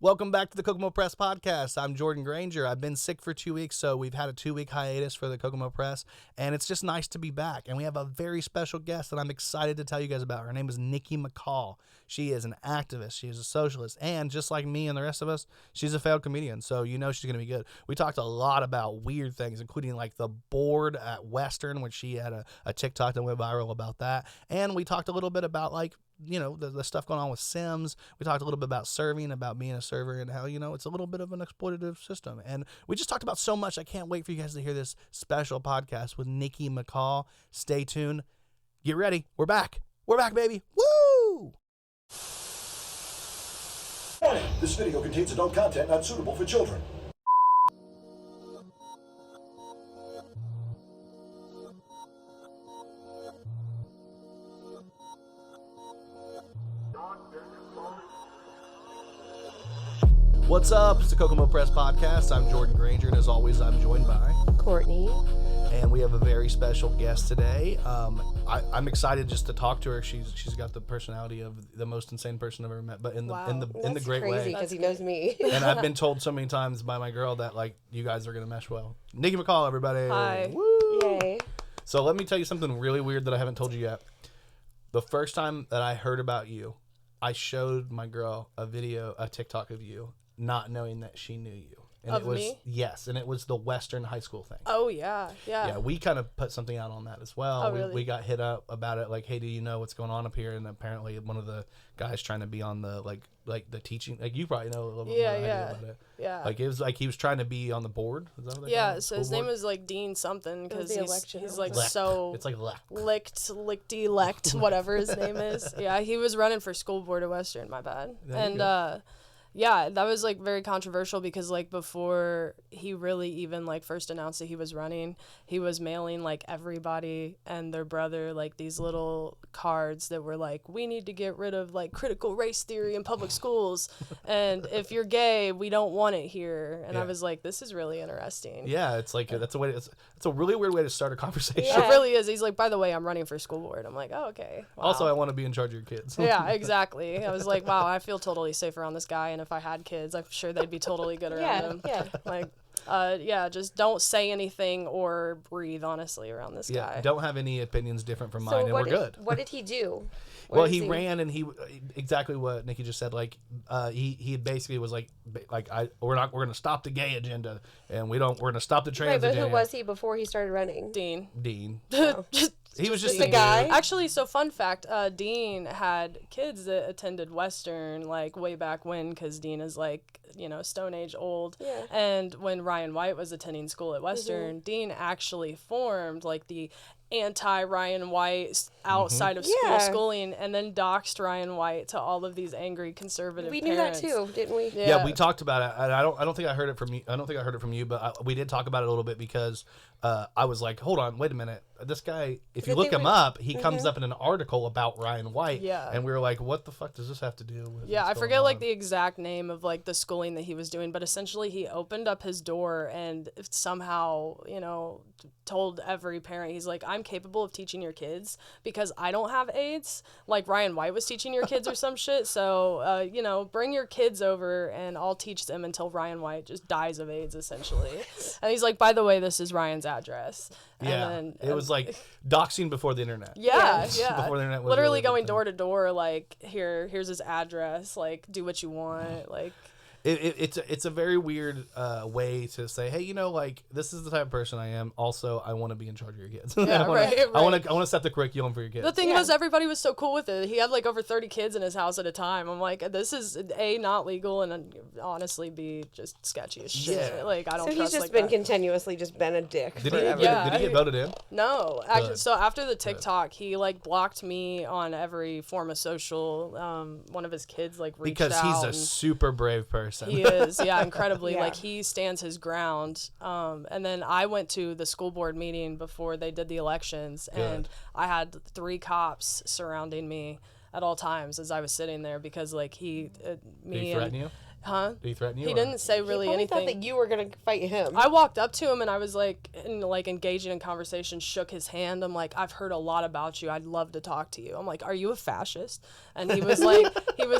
Welcome back to the Kokomo Press Podcast. I'm Jordan Granger. I've been sick for 2 weeks, so we've had a 2-week hiatus for the Kokomo Press, and it's just nice to be back. And we have a very special guest that I'm excited to tell you guys about. Her name is Nikki Mccall. She is an activist. She is a socialist, and just like me and the rest of us, she's a failed comedian, so you know she's going to be good. We talked a lot about weird things, including like the board at Western, which she had a TikTok that went viral about that, and we talked a little bit about like, you know, the stuff going on with Sims. We talked a little bit about serving, about being a server, and how, you know, it's a little bit of an exploitative system. And we just talked about so much. I can't wait for you guys to hear this special podcast with Nikki Mccall. Stay tuned. Get ready. We're back. We're back, baby. Woo! Warning, this video contains adult content not suitable for children. What's up? It's the Kokomo Press Podcast. I'm Jordan Granger, and as always, I'm joined by Cortni. And we have a very special guest today. I'm excited just to talk to her. She's got the personality of the most insane person I've ever met, but in the great way. That's crazy because he knows me. And I've been told so many times by my girl that like you guys are gonna mesh well. Nikki Mccall, everybody. Hi. Woo! Yay. So let me tell you something really weird that I haven't told you yet. The first time that I heard about you, I showed my girl a TikTok of you, not knowing that she knew you. And Of it was me? Yes, and it was the Western high school thing. Oh, yeah. Yeah, we kind of put something out on that as well. Oh, really? We got hit up about it, like, hey, do you know what's going on up here? And apparently one of the guys trying to be on the like the teaching, like you probably know a little bit more than I do about it. Yeah. Like it was like he was trying to be on the board. Is that what they call it? So his name was like Dean something because the he's election. like Lek. so It's like Lek. lickety-lecked, whatever his name is. Yeah, he was running for school board at Western, my bad. There you go. Yeah, that was like very controversial because like before he really even like first announced that he was running, he was mailing like everybody and their brother like these little cards that were like, we need to get rid of like critical race theory in public schools, and if you're gay, we don't want it here. And I was like, this is really interesting. Yeah, it's like it's a really weird way to start a conversation. It really is. He's like, by the way, I'm running for school board. I'm like, oh, okay. Wow. Also, I want to be in charge of your kids. Yeah, exactly. I was like, wow, I feel totally safe around this guy, and if I had kids, I'm sure they'd be totally good around him. Yeah. Like, just don't say anything or breathe, honestly, around this guy. Don't have any opinions different from So mine, and we're good. What did he do? Well, he ran, and he exactly what Nikki just said. Like, he basically was like we're going to stop the gay agenda, and we're going to stop the trans Right, but agenda. who was he before he started running? Dean. Oh. He was just the guy? Actually, so fun fact, Dean had kids that attended Western, like, way back when, because Dean is, like, you know, Stone Age old. Yeah. And when Ryan White was attending school at Western, Dean actually formed, like, the anti-Ryan White outside of school schooling, and then doxed Ryan White to all of these angry conservative We parents. knew that too, didn't we? Yeah, we talked about it, and I don't think I heard it from you. I don't think I heard it from you, but we did talk about it a little bit because I was like, hold on, wait a minute. This guy, if you look him up, he comes up in an article about Ryan White. Yeah. And we were like, what the fuck does this have to do with Yeah, I what's forget going like on? the exact name of like the schooling that he was doing, but essentially he opened up his door and somehow, you know, told every parent, he's like, I'm capable of teaching your kids because I don't have AIDS, like Ryan White was teaching your kids or some shit. So, you know, bring your kids over and I'll teach them until Ryan White just dies of AIDS, essentially. And he's like, by the way, this is Ryan's address. Yeah, And it was like doxing before the internet. Yeah. Before the internet was literally really a big going thing. door to door, like, here's his address, like, do what you want, like. It's a very weird way to say, hey, you know, like, this is the type of person I am. Also, I want to be in charge of your kids. Yeah, I want to set the curriculum for your kids. The thing was, everybody was so cool with it. He had like over 30 kids in his house at a time. I'm like, this is A, not legal, and honestly, B, just sketchy as shit. Yeah. Like, I don't So trust he's just like been that. continuously just been a dick Did he forever. get voted in? No, actually, Good. so after the TikTok, he like blocked me on every form of social. One of his kids like reached Because out. he's a and super brave person. he is, yeah, incredibly. Yeah. Like he stands his ground. And then I went to the school board meeting before they did the elections, and I had 3 cops surrounding me at all times as I was sitting there because like Did he threaten you? Huh? Did he threaten you? He or- didn't say really He probably anything. thought that you were gonna fight him. I walked up to him and I was like, engaging in conversation, shook his hand. I'm like, I've heard a lot about you. I'd love to talk to you. I'm like, are you a fascist? And he was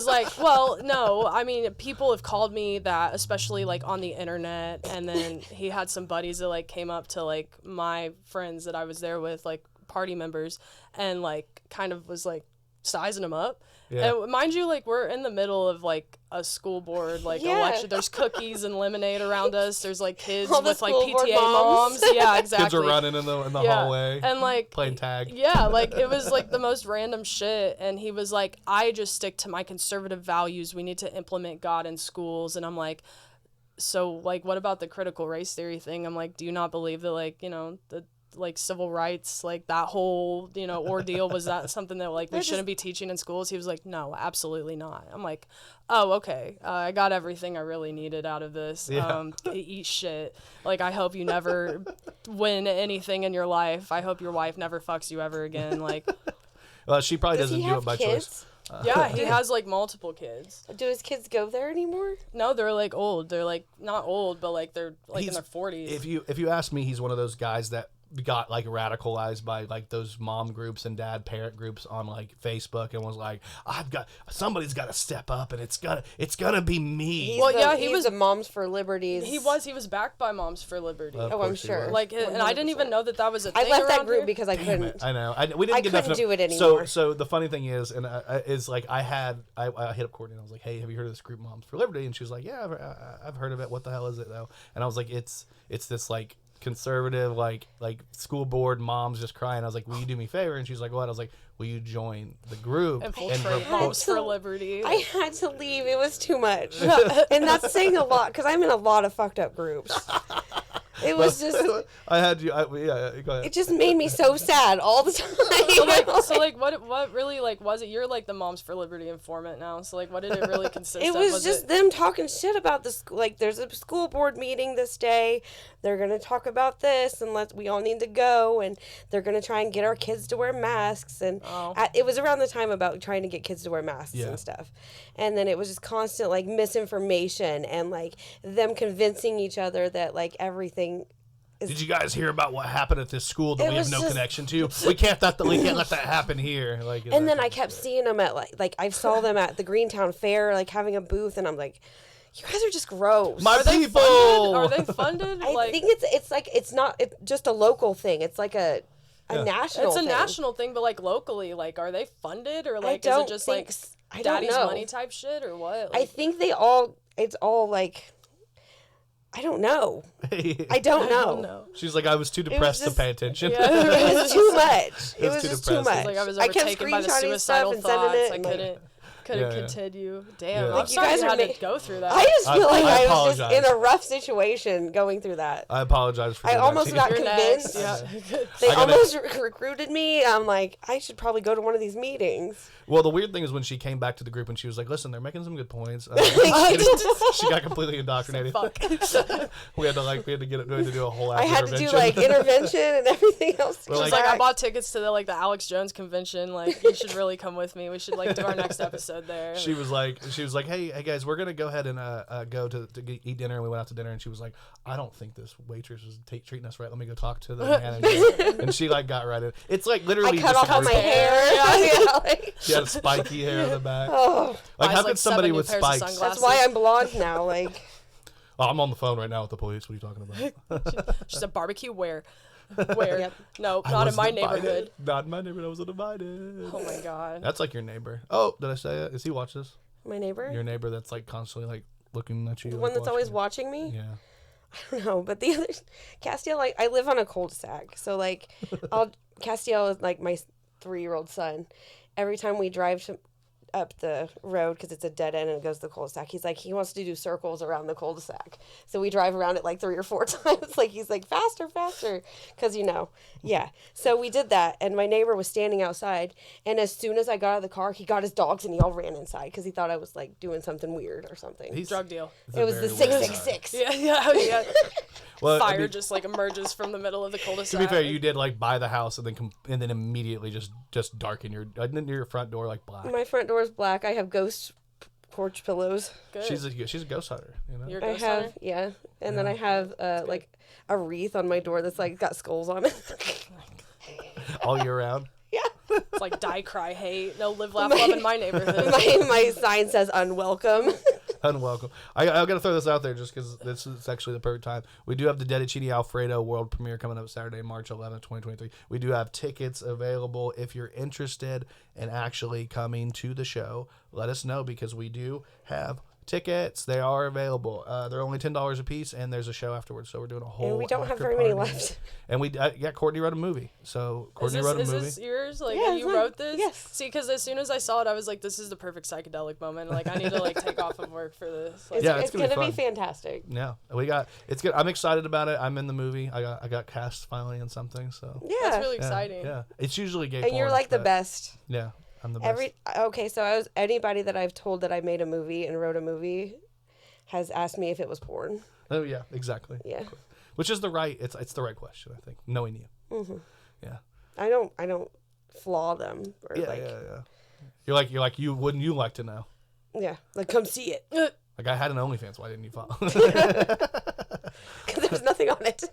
like, well, no. I mean, people have called me that, especially like on the internet. And then he had some buddies that like came up to like my friends that I was there with, like party members, and like kind of was like sizing him up. Yeah. And mind you, like we're in the middle of like a school board like Yeah. election. There's cookies and lemonade around us. There's like kids All the with like school board PTA moms. moms. Yeah, exactly. Kids are running in the Yeah. hallway. And like playing tag. Yeah, like it was like the most random shit. And he was like, I just stick to my conservative values. We need to implement God in schools. And I'm like, so like what about the critical race theory thing? I'm like, do you not believe that like, you know, the like civil rights, like that whole, you know, ordeal, was that something that like we shouldn't be teaching in schools? He was like, no, absolutely not. I'm like, oh, okay. I got everything I really needed out of this. Yeah. Eat shit. Like, I hope you never win anything in your life. I hope your wife never fucks you ever again. Like, Well, she probably Does doesn't he do have it by kids? choice. yeah, he has like multiple kids. Do his kids go there anymore? No, they're like old. They're like not old, but like they're like in He's- their 40s. If you ask me, he's one of those guys that got like radicalized by like those mom groups and dad parent groups on like Facebook, and was like, somebody's got to step up, and it's gonna be me. Well, yeah, he he was- the Moms for Liberties. He was backed by Moms for Liberty. Oh, I'm course he sure. was. Like, and I didn't even know that that was a thing I left that around group here. because I Damn couldn't. it. I know. We didn't I get couldn't enough. do it anymore. So the funny thing is, and is like I hit up Cortni and I was like, hey, have you heard of this group Moms for Liberty? And she was like, yeah, I've heard of it. What the hell is it though? And I was like, it's this like conservative like school board moms just crying. I was like, will you do me a favor? And she's like, what? I was like, will you join the group Infiltrate and Moms to- for Liberty. I had to leave. It was too much. And that's saying a lot because I'm in a lot of fucked up groups. It was just, I had you. Yeah, go ahead. it just made me so sad all the time. So like what really like was it? You're like the Moms for Liberty informant now. So like what did it really consist It of? was just them talking shit about the school. Like, there's a school board meeting this day. They're gonna talk about this, and we all need to go. And they're gonna try and get our kids to wear masks. And it was around the time about trying to get kids to wear masks Yeah. and stuff. And then it was just constant like misinformation and like them convincing each other that like everything. Did you guys hear about what happened at this school that It we have was no just- connection to? We can't let that happen here. Like, And then I kept seeing them at like I saw them at the Greentown Fair, like having a booth, and I'm like, you guys are just gross. my Are they people. funded? Are they funded? I think it's not just a local thing. It's like a national. It's a thing. national thing, but like locally, like are they funded or like is don't it just think like s- I don't daddy's know. money type shit or what? I Like, think it's all like, I don't know. I don't know. no. She's like, I was too depressed just- to pay attention. It was too much. It was was too just too depressing. much. Like I was kept overtaken by the screenshotting suicidal stuff and sending thoughts. it. I and, like, couldn't Yeah. continue. Damn, Yeah. I'm Like, you sorry guys you are had ma- to go through that. I just feel like I I was just apologize. in a rough situation going through that. I apologize for I doing almost that to got you. You're next. convinced. Yeah. They I gotta- almost recruited me. I'm like, I should probably go to one of these meetings. Well, the weird thing is when she came back to the group and she was like, listen, they're making some good points. She got completely indoctrinated. Fuck. We had to do a whole I had to do intervention. like intervention and everything else. We're She's like- like, I bought tickets to the Alex Jones convention. Like, you should really come with me. We should like do our next episode there. She was like, hey guys, we're gonna go ahead and go to eat dinner, and we went out to dinner, and she was like, I don't think this waitress is treating us right. Let me go talk to the manager. And she like got right in. It's like I literally cut just off all my her- hair. Yeah, like, She had spiky hair in the back. oh, Like, Buys, how like, could somebody 7 new with pairs of spikes? sunglasses. that's why I'm blonde now. Like, Oh, I'm on the phone right now with the police. What are you talking about? She's a barbecue where? Where? Yep. No, I not in was my divided. neighborhood. Not in my neighborhood. I was divided. Oh my god. That's like your neighbor. Oh, did I say it? Does he watch this? my neighbor, Your neighbor that's like constantly like looking at you. the like, one that's always watching watching me. you. Yeah. I don't know, but the other Castiel, like I live on a cul-de-sac, so like Castiel is like my 3-year-old son. Every time we drive up the road, because it's a dead end and it goes to the cul-de-sac, he's like, he wants to do circles around the cul-de-sac, so we drive around it like 3 or 4 times. Like he's like, faster, because yeah. So we did that, and my neighbor was standing outside, and as soon as I got out of the car, he got his dogs and he all ran inside because he thought I was like doing something weird or something. He's Drug deal. it's It a was the very weird guy. 666. Yeah. Well, I Fire mean, just like emerges from the middle of the cul-de-sac. to be fair, you did like buy the house and then immediately just darken your front door like black. My front door is black. I have ghost porch pillows. Good. She's a ghost hunter. You know. You're a I ghost have, hunter? yeah. And then I have like a wreath on my door that's like got skulls on it. All year round. Yeah. It's like die, cry, hate. No live, laugh, love in my neighborhood. my sign says unwelcome. Unwelcome. I got to throw this out there just because this is actually the perfect time. We do have the Dedicini Alfredo world premiere coming up Saturday, March 11th, 2023. We do have tickets available. If you're interested in actually coming to the show, let us know because we do have tickets. They are available. They're only $10 a piece, and there's a show afterwards. So we're doing a whole. And we don't have after very many party. left. And we Courtney wrote a movie. So Courtney wrote a movie. Is this yours? Like, Yeah, you it's wrote this? yes. See, because as soon as I saw it, I was like, this is the perfect psychedelic moment. Like, I need to, like, take off of work for this. Like, Yeah, It's gonna gonna be be fun. fantastic. Yeah, it's good. I'm excited about it. I'm in the movie. I got cast finally in something. So Yeah. That's really yeah, exciting. Yeah, it's usually gay. And you're porn, like the but best. Yeah, I'm the best. Okay, so anybody that I've told that I made a movie and wrote a movie has asked me if it was porn. Oh yeah, exactly. Yeah. Which is the right. It's the right question. I think knowing you. Mm-hmm. Yeah. I don't flaw them or Yeah, like yeah. You're like you. Wouldn't you like to know? yeah, like come see it Like I had an OnlyFans. Why didn't you follow? because there's nothing on it.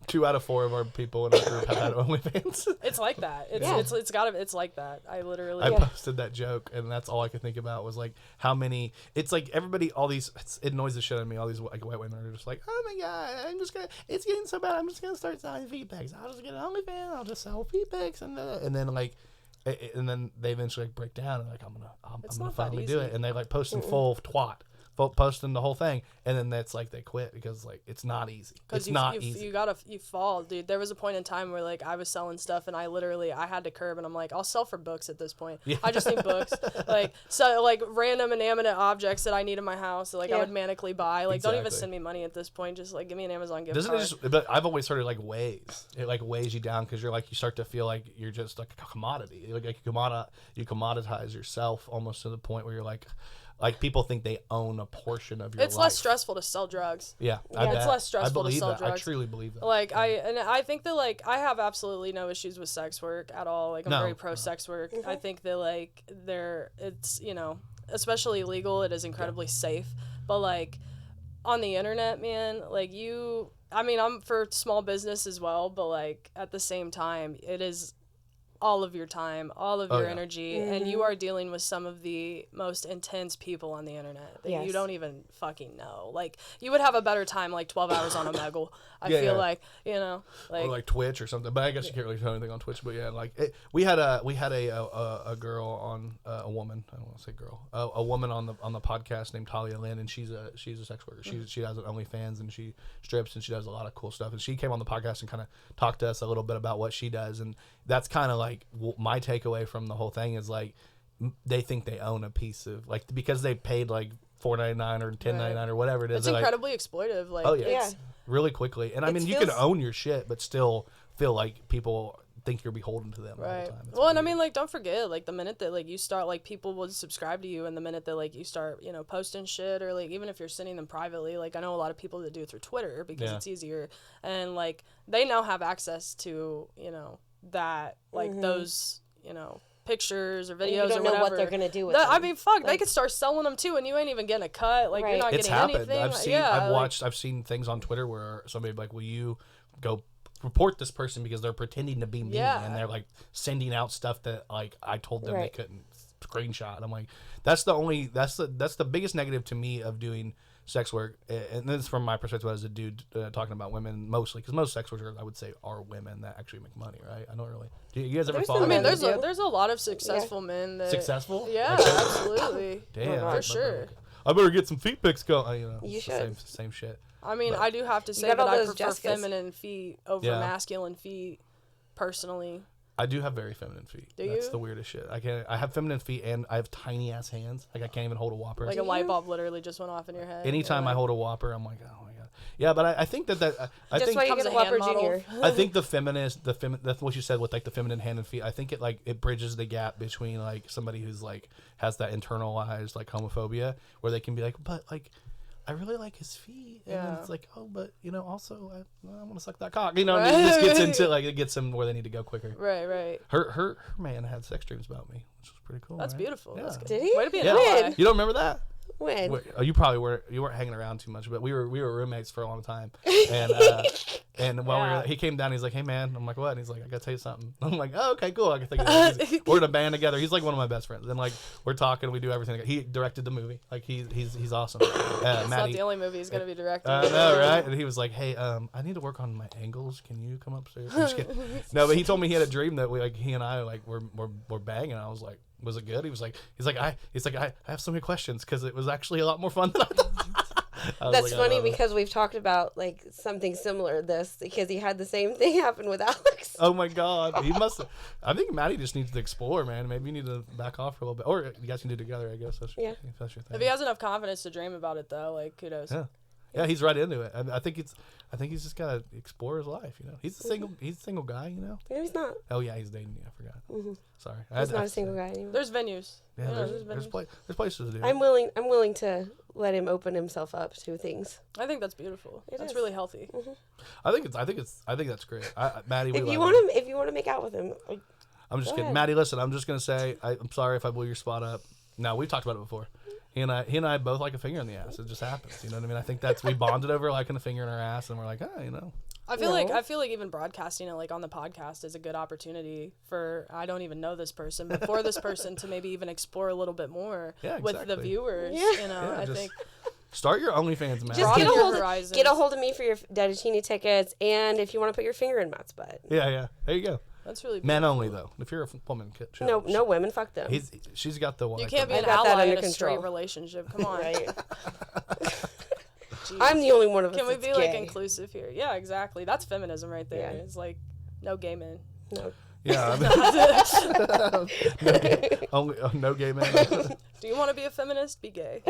2 out of 4 of our people in our group have had OnlyFans. It's like that. Yeah. It's like that. I literally. I posted that joke, and that's all I could think about was like how many. It's like everybody, all these. It annoys the shit out of me. All these like white women are just like, oh my god, it's getting so bad. I'm just gonna start selling feet pics. I'll just get an OnlyFans. I'll just sell feet pics, and then like. And then they eventually like break down and like I'm gonna finally do it, and they like posting full twat, posting the whole thing, and then that's like they quit because like it's not easy. It's not easy. You fall, dude. There was a point in time where like I was selling stuff and I had to curb, and I'm like, I'll sell for books at this point. Yeah. I just need books, like so like random inanimate objects that I need in my house. Like I would manically buy. Like don't even Exactly. send me money at this point. Just like give me an Amazon gift Doesn't card. it just? But I've always heard it like weighs. It like weighs you down because you're like you start to feel like you're just like a commodity. Like you commoditize yourself almost to the point where you're like people think they own a portion of your It's life. less stressful to sell drugs. Yeah, It's less stressful I believe to sell that. drugs. I truly believe that. Like I think that like I have absolutely no issues with sex work at all. Like I'm very pro sex work. I think that like it's especially legal, it is incredibly safe. But like on the internet, man, like I'm for small business as well, but like at the same time, it is all of your time, all of your energy, and you are dealing with some of the most intense people on the internet that you don't even fucking know. Like, you would have a better time like 12 hours on Omegle. I feel like, or like Twitch or something. But I guess you can't really tell anything on Twitch. But yeah, like we had a girl on a woman. I don't want to say girl. A woman on the podcast named Talia Lynn, and she's a sex worker. She has an OnlyFans and she strips and she does a lot of cool stuff. And she came on the podcast and kind of talked to us a little bit about what she does. And that's kind of like my takeaway from the whole thing is like they think they own a piece of like because they paid like $4.99 or $10.99 or whatever it is. It's incredibly exploitive. Like, oh yeah, really quickly. And I mean, you can own your shit, but still feel like people think you're beholden to them all the time. It's well, and I weird. mean, like, don't forget, like, the minute that like you start, like, people will subscribe to you, and the minute that like you start, posting shit, or like even if you're sending them privately, like I know a lot of people that do it through Twitter because it's easier, and like they now have access to that like those pictures or videos you don't or know whatever. what they're gonna do with I them. mean, fuck, they could start selling them too, and you ain't even getting a cut. Like you're not it's getting happened. anything. I've seen things on Twitter where somebody like, will you go report this person because they're pretending to be me and they're like sending out stuff that like I told them they couldn't screenshot. And I'm like, that's the biggest negative to me of doing sex work, and this is from my perspective as a dude talking about women mostly, because most sex workers I would say are women that actually make money, right? I don't really. Do you guys ever follow? I mean, that? there's a lot of successful men that Successful. Yeah, Like, absolutely. damn, for sure. I better get some feet pics going. You it's should. the same shit. I mean, I do have to say got that all I those prefer Jessicas. feminine feet over masculine feet, personally. I do have very feminine feet. That's the weirdest shit. I have feminine feet and I have tiny ass hands. Like I can't even hold a Whopper. Like a light bulb literally just went off in your head. Anytime I hold a Whopper, I'm like, oh my god. Yeah, but I think that I That's think why you comes get a a hand Whopper model. Junior. I think that's what you said with like the feminine hand and feet. I think it bridges the gap between like somebody who's like has that internalized like homophobia where they can be like, but like I really like his feet, and then it's like, oh, but also I want to suck that cock. It just gets into like it gets them where they need to go quicker. Right. Her man had sex dreams about me, which was pretty cool. That's right? beautiful. Yeah. That's good. Did he? Way to be an Yeah. ally. You don't remember that? When? You probably weren't hanging around too much, but we were roommates for a long time. And while he came down, he's like, "Hey man," I'm like, "What?" And he's like, "I gotta tell you something." I'm like, "Oh, okay, cool." I can think of it. We're in a band together. He's like one of my best friends, and like we're talking, we do everything. He directed the movie. Like he's awesome. It's Maddie, not the only movie he's gonna be directing. I know, right? And he was like, "Hey, I need to work on my angles. Can you come upstairs?" I'm just kidding. No, but he told me he had a dream that he and I were banging. And I was like, "Was it good?" He's like, I have so many questions because it was actually a lot more fun than I thought. That's funny because we've talked about like something similar to this because he had the same thing happen with Alex. Oh my God, he must have. I think Maddie just needs to explore, man. Maybe you need to back off for a little bit, or you guys can do it together. I guess that's your thing. If he has enough confidence to dream about it, though, like kudos. Yeah, he's right into it. I think he's just gotta explore his life. You know, he's a single guy. You know. No, he's not. Oh yeah, he's dating you. I forgot. Mm-hmm. Sorry, he's not a single guy anymore. There's venues. Yeah, there's places to do. I'm willing to let him open himself up to things. I think that's beautiful. That's is. really healthy. Mm-hmm. I think that's great. Maddie, if you want to make out with him, I'm just kidding. Maddie, listen, I'm just gonna say I'm sorry if I blew your spot up. No, we've talked about it before. He and I both like a finger in the ass. It just happens. You know what I mean? I think we bonded over liking a finger in our ass, and we're like, you know. I feel like even broadcasting it like on the podcast is a good opportunity for I don't even know this person, but for this person to maybe even explore a little bit more with the viewers. Yeah. You know, I think start your OnlyFans, Matt. Just get a hold of me for your Dedatini tickets, and if you want to put your finger in Matt's butt. Yeah. There you go. That's really men only though. If you're a woman, no women. Fuck them. She's got the one. You can't be an ally in a straight relationship. Come on. Right. I'm the only one of us. Can we be gay. like inclusive here? Yeah, exactly. That's feminism right there. Yeah. It's like no gay men. No. Yeah. No gay men. Do you want to be a feminist? Be gay.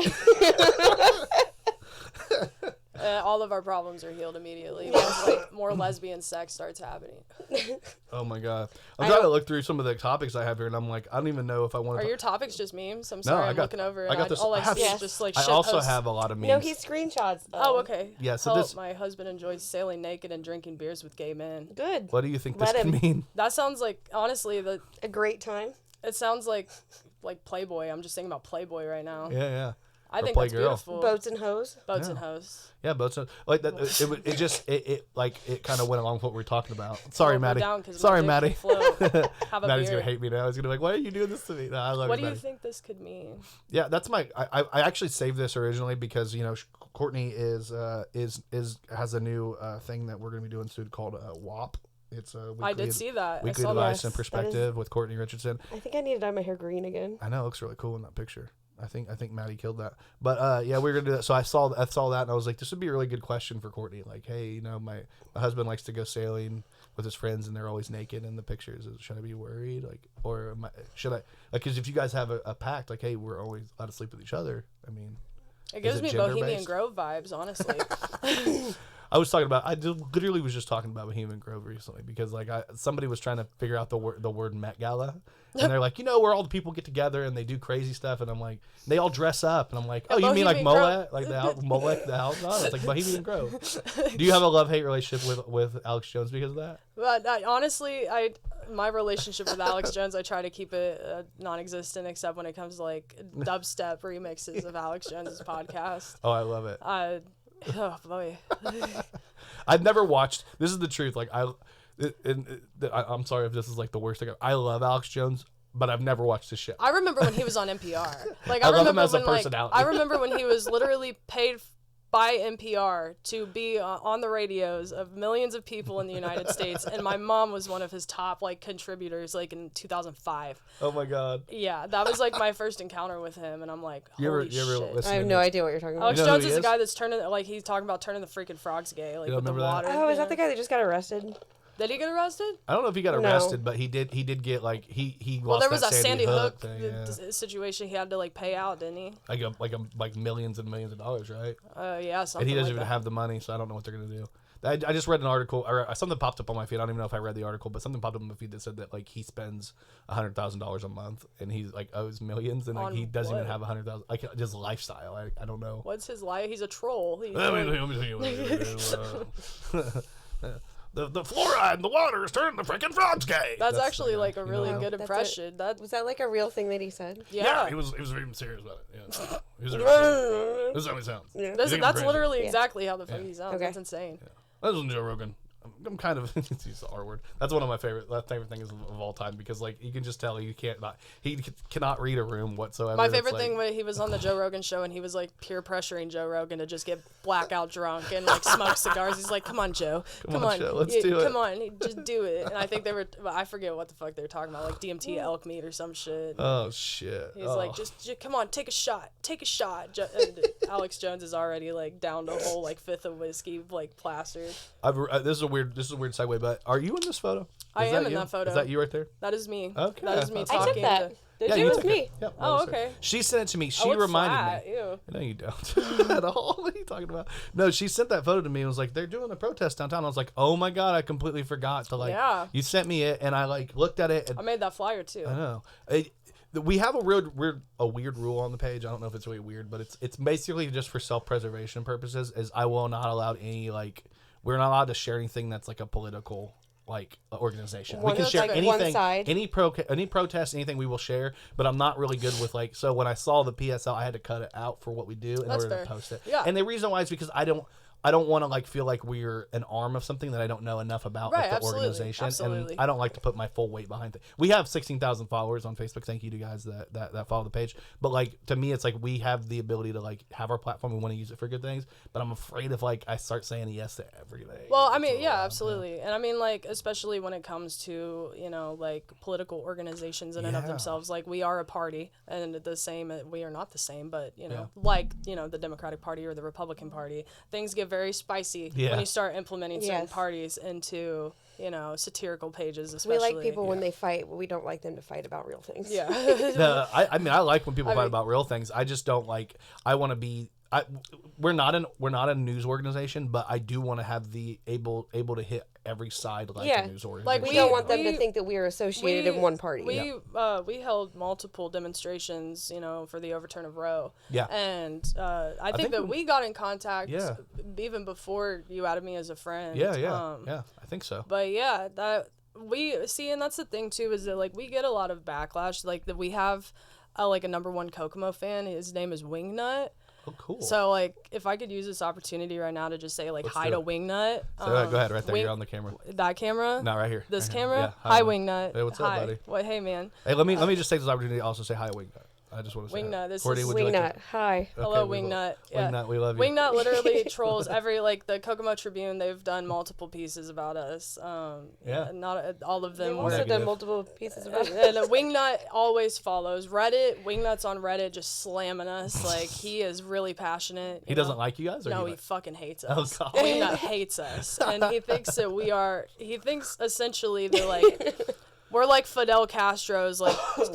All of our problems are healed immediately once like more lesbian sex starts happening. Oh my God! I'm trying to look through some of the topics I have here, and I'm like, I don't even know if I want to. Are your topics just memes? I'm sorry, I'm looking over. I got this. All I see is just like. I also have a lot of memes. No, he screenshots. Oh, okay. Yeah. So my husband enjoys sailing naked and drinking beers with gay men. Good. What do you think this could mean? That sounds like honestly a great time. It sounds like Playboy. I'm just thinking about Playboy right now. Yeah. I think that's beautiful. Boats and hoes. And hoes. Yeah, boats and like that. It kind of went along with what we were talking about. Sorry, Maddie. Sorry, Maddie. Maddie's gonna hate me now. He's gonna be like, "Why are you doing this to me?" No, I love what you, do you think this could mean? Yeah, that's my. I actually saved this originally because Cortni has a new thing that we're gonna be doing soon called WAP. It's a weekly, I did see that. Weekly advice and perspective with Cortni Richardson. I think I need to dye my hair green again. I know, it looks really cool in that picture. I think Maddie killed that. But yeah, we're gonna do that. So I saw that and I was like, this would be a really good question for Cortni. Like, hey, my husband likes to go sailing with his friends and they're always naked in the pictures. Should I be worried? Like, or should I? Like, because if you guys have a pact, like, hey, we're always allowed to sleep with each other. I mean, it gives me Bohemian Grove vibes, honestly. I literally was just talking about Bohemian Grove recently because somebody was trying to figure out the word Met Gala, and they're like, where all the people get together and they do crazy stuff, and I'm like, they all dress up, and I'm like, oh, you mean like Moet, like Molech, the house? No, it's like Bohemian Grove. Do you have a love-hate relationship with Alex Jones because of that? But honestly, my relationship with Alex Jones, I try to keep it non-existent, except when it comes to like dubstep remixes of Alex Jones's podcast. Oh, I love it. Oh boy. I've never watched. This is the truth. Like I'm sorry if this is like the worst thing. I love Alex Jones, but I've never watched his shit. I remember when he was on NPR. Like I love him as a personality. I remember when he was literally paid by NPR to be on the radios of millions of people in the United States, and my mom was one of his top contributors in 2005. Oh my God. Yeah, that was my first encounter with him, and I'm like, holy shit. I have no idea what you're talking about. Alex Jones is the guy that's he's talking about turning the freaking frogs gay, with the water. Oh, is that the guy that just got arrested? Did he get arrested? I don't know if he got arrested, but he did get he lost there was that a Sandy Hook thing, situation he had to pay out, didn't he? Like millions and millions of dollars, right? Yeah, something. And he doesn't even have the money, so I don't know what they're gonna do. I just read an article, or something popped up on my feed. I don't even know if I read the article, but something popped up on my feed that said that he spends $100,000 a month, and he's owes millions, and he doesn't even have $100,000. His lifestyle, I don't know. What's his life? He's a troll. Let me tell you. the fluoride in the water is turning the freaking frogs gay. That's the actually guy, like a you really know? good impression. Was that like a real thing that he said? Yeah, he was even serious about it. Yeah. He was serious. This is how he sounds. Yeah. That's literally exactly how the fuck he sounds. Okay. That's insane. That wasn't Joe Rogan. I'm kind of use the R word. That's one of my favorite things of all time because like you can just tell he cannot read a room whatsoever. My favorite thing when he was on the Joe Rogan show and he was like peer pressuring Joe Rogan to just get blackout drunk and like smoke cigars. He's like, "Come on, Joe. Come on, Joe, let's do it. Come on, just do it." And I think I forget what the fuck they were talking about, like DMT elk meat or some shit. Oh shit. He's like, just come on, take a shot. And Alex Jones is already like downed a whole like fifth of whiskey, like plastered. This is a weird segue, but are you in this photo? I am in you? that photo. Is that you right there? That is me. Okay, That is me I talking. I took that. Did You you? took me. it. Yep, that Oh, was her. okay. She sent it to me. She look reminded flat. me. Ew. No, you don't at all. What are you talking about? No, she sent that photo to me and was like, "They're doing a protest downtown." I was like, "Oh my god, I completely forgot to like." Yeah. You sent me it, and I like looked at it. And I made that flyer too. I know. We have a weird rule on the page. I don't know if it's really weird, but it's basically just for self-preservation purposes. Is I will not allow any we're not allowed to share anything that's like a political organization. We can share like anything, one side. any protest, anything we will share. But I'm not really good with so when I saw the PSL, I had to cut it out for what we do in That's order fair. to post it. Yeah. And the reason why is because I don't want to feel like we're an arm of something that I don't know enough about Right, with the absolutely, organization, absolutely. and I don't like to put my full weight behind it. We have 16,000 followers on Facebook. Thank you to guys that follow the page. But to me, it's we have the ability to have our platform. We want to use it for good things. But I'm afraid if I start saying yes to everything. Well, I mean, yeah, absolutely. And I mean, especially when it comes to, political organizations in and of Yeah. themselves, we are a party and the same, we are not the same, but, Yeah. the Democratic Party or the Republican Party, things get very spicy Yeah. when you start implementing certain Yes. parties into, satirical pages, especially. We like people when they fight, but we don't like them to fight about real things. Yeah. I mean, I like when people fight about real things. I just don't I want to be. We're not a news organization, but I do want to have the able to hit every side Yeah. a news organization. We don't want them to think that we are associated in one party. We held multiple demonstrations, for the overturn of Roe. Yeah. And I think that we got in contact Yeah. even before you added me as a friend. Yeah, I think so. But yeah, that we see, and that's the thing too, is that we get a lot of backlash. That we have a number one Kokomo fan. His name is Wingnut. Oh, cool. So if I could use this opportunity right now to just say hi do to it. Wingnut. So, go ahead, right there. You're on the camera. That camera? No, right here. This right here. camera? Yeah. Hi, Wingnut. Hey, what's up, Hi. buddy? What? Hey, man. Hey, let me just take this opportunity to also say hi, Wingnut. I just want to say Wingnut, hi. this Courtney, is would you like Wingnut. to- Hi. Hello, Okay, Wingnut. Yeah. Wingnut, we love you. Wingnut literally trolls every the Kokomo Tribune. They've done multiple pieces about us. Yeah. Not all of them We've were. also Negative. done multiple pieces about it. And Wingnut always follows Reddit. Wingnut's on Reddit just slamming us. He is really passionate. He doesn't like you guys, or No, he he fucking hates Oh, us. God. Wingnut hates us, and he thinks that we are. He thinks essentially that we're like Fidel Castro's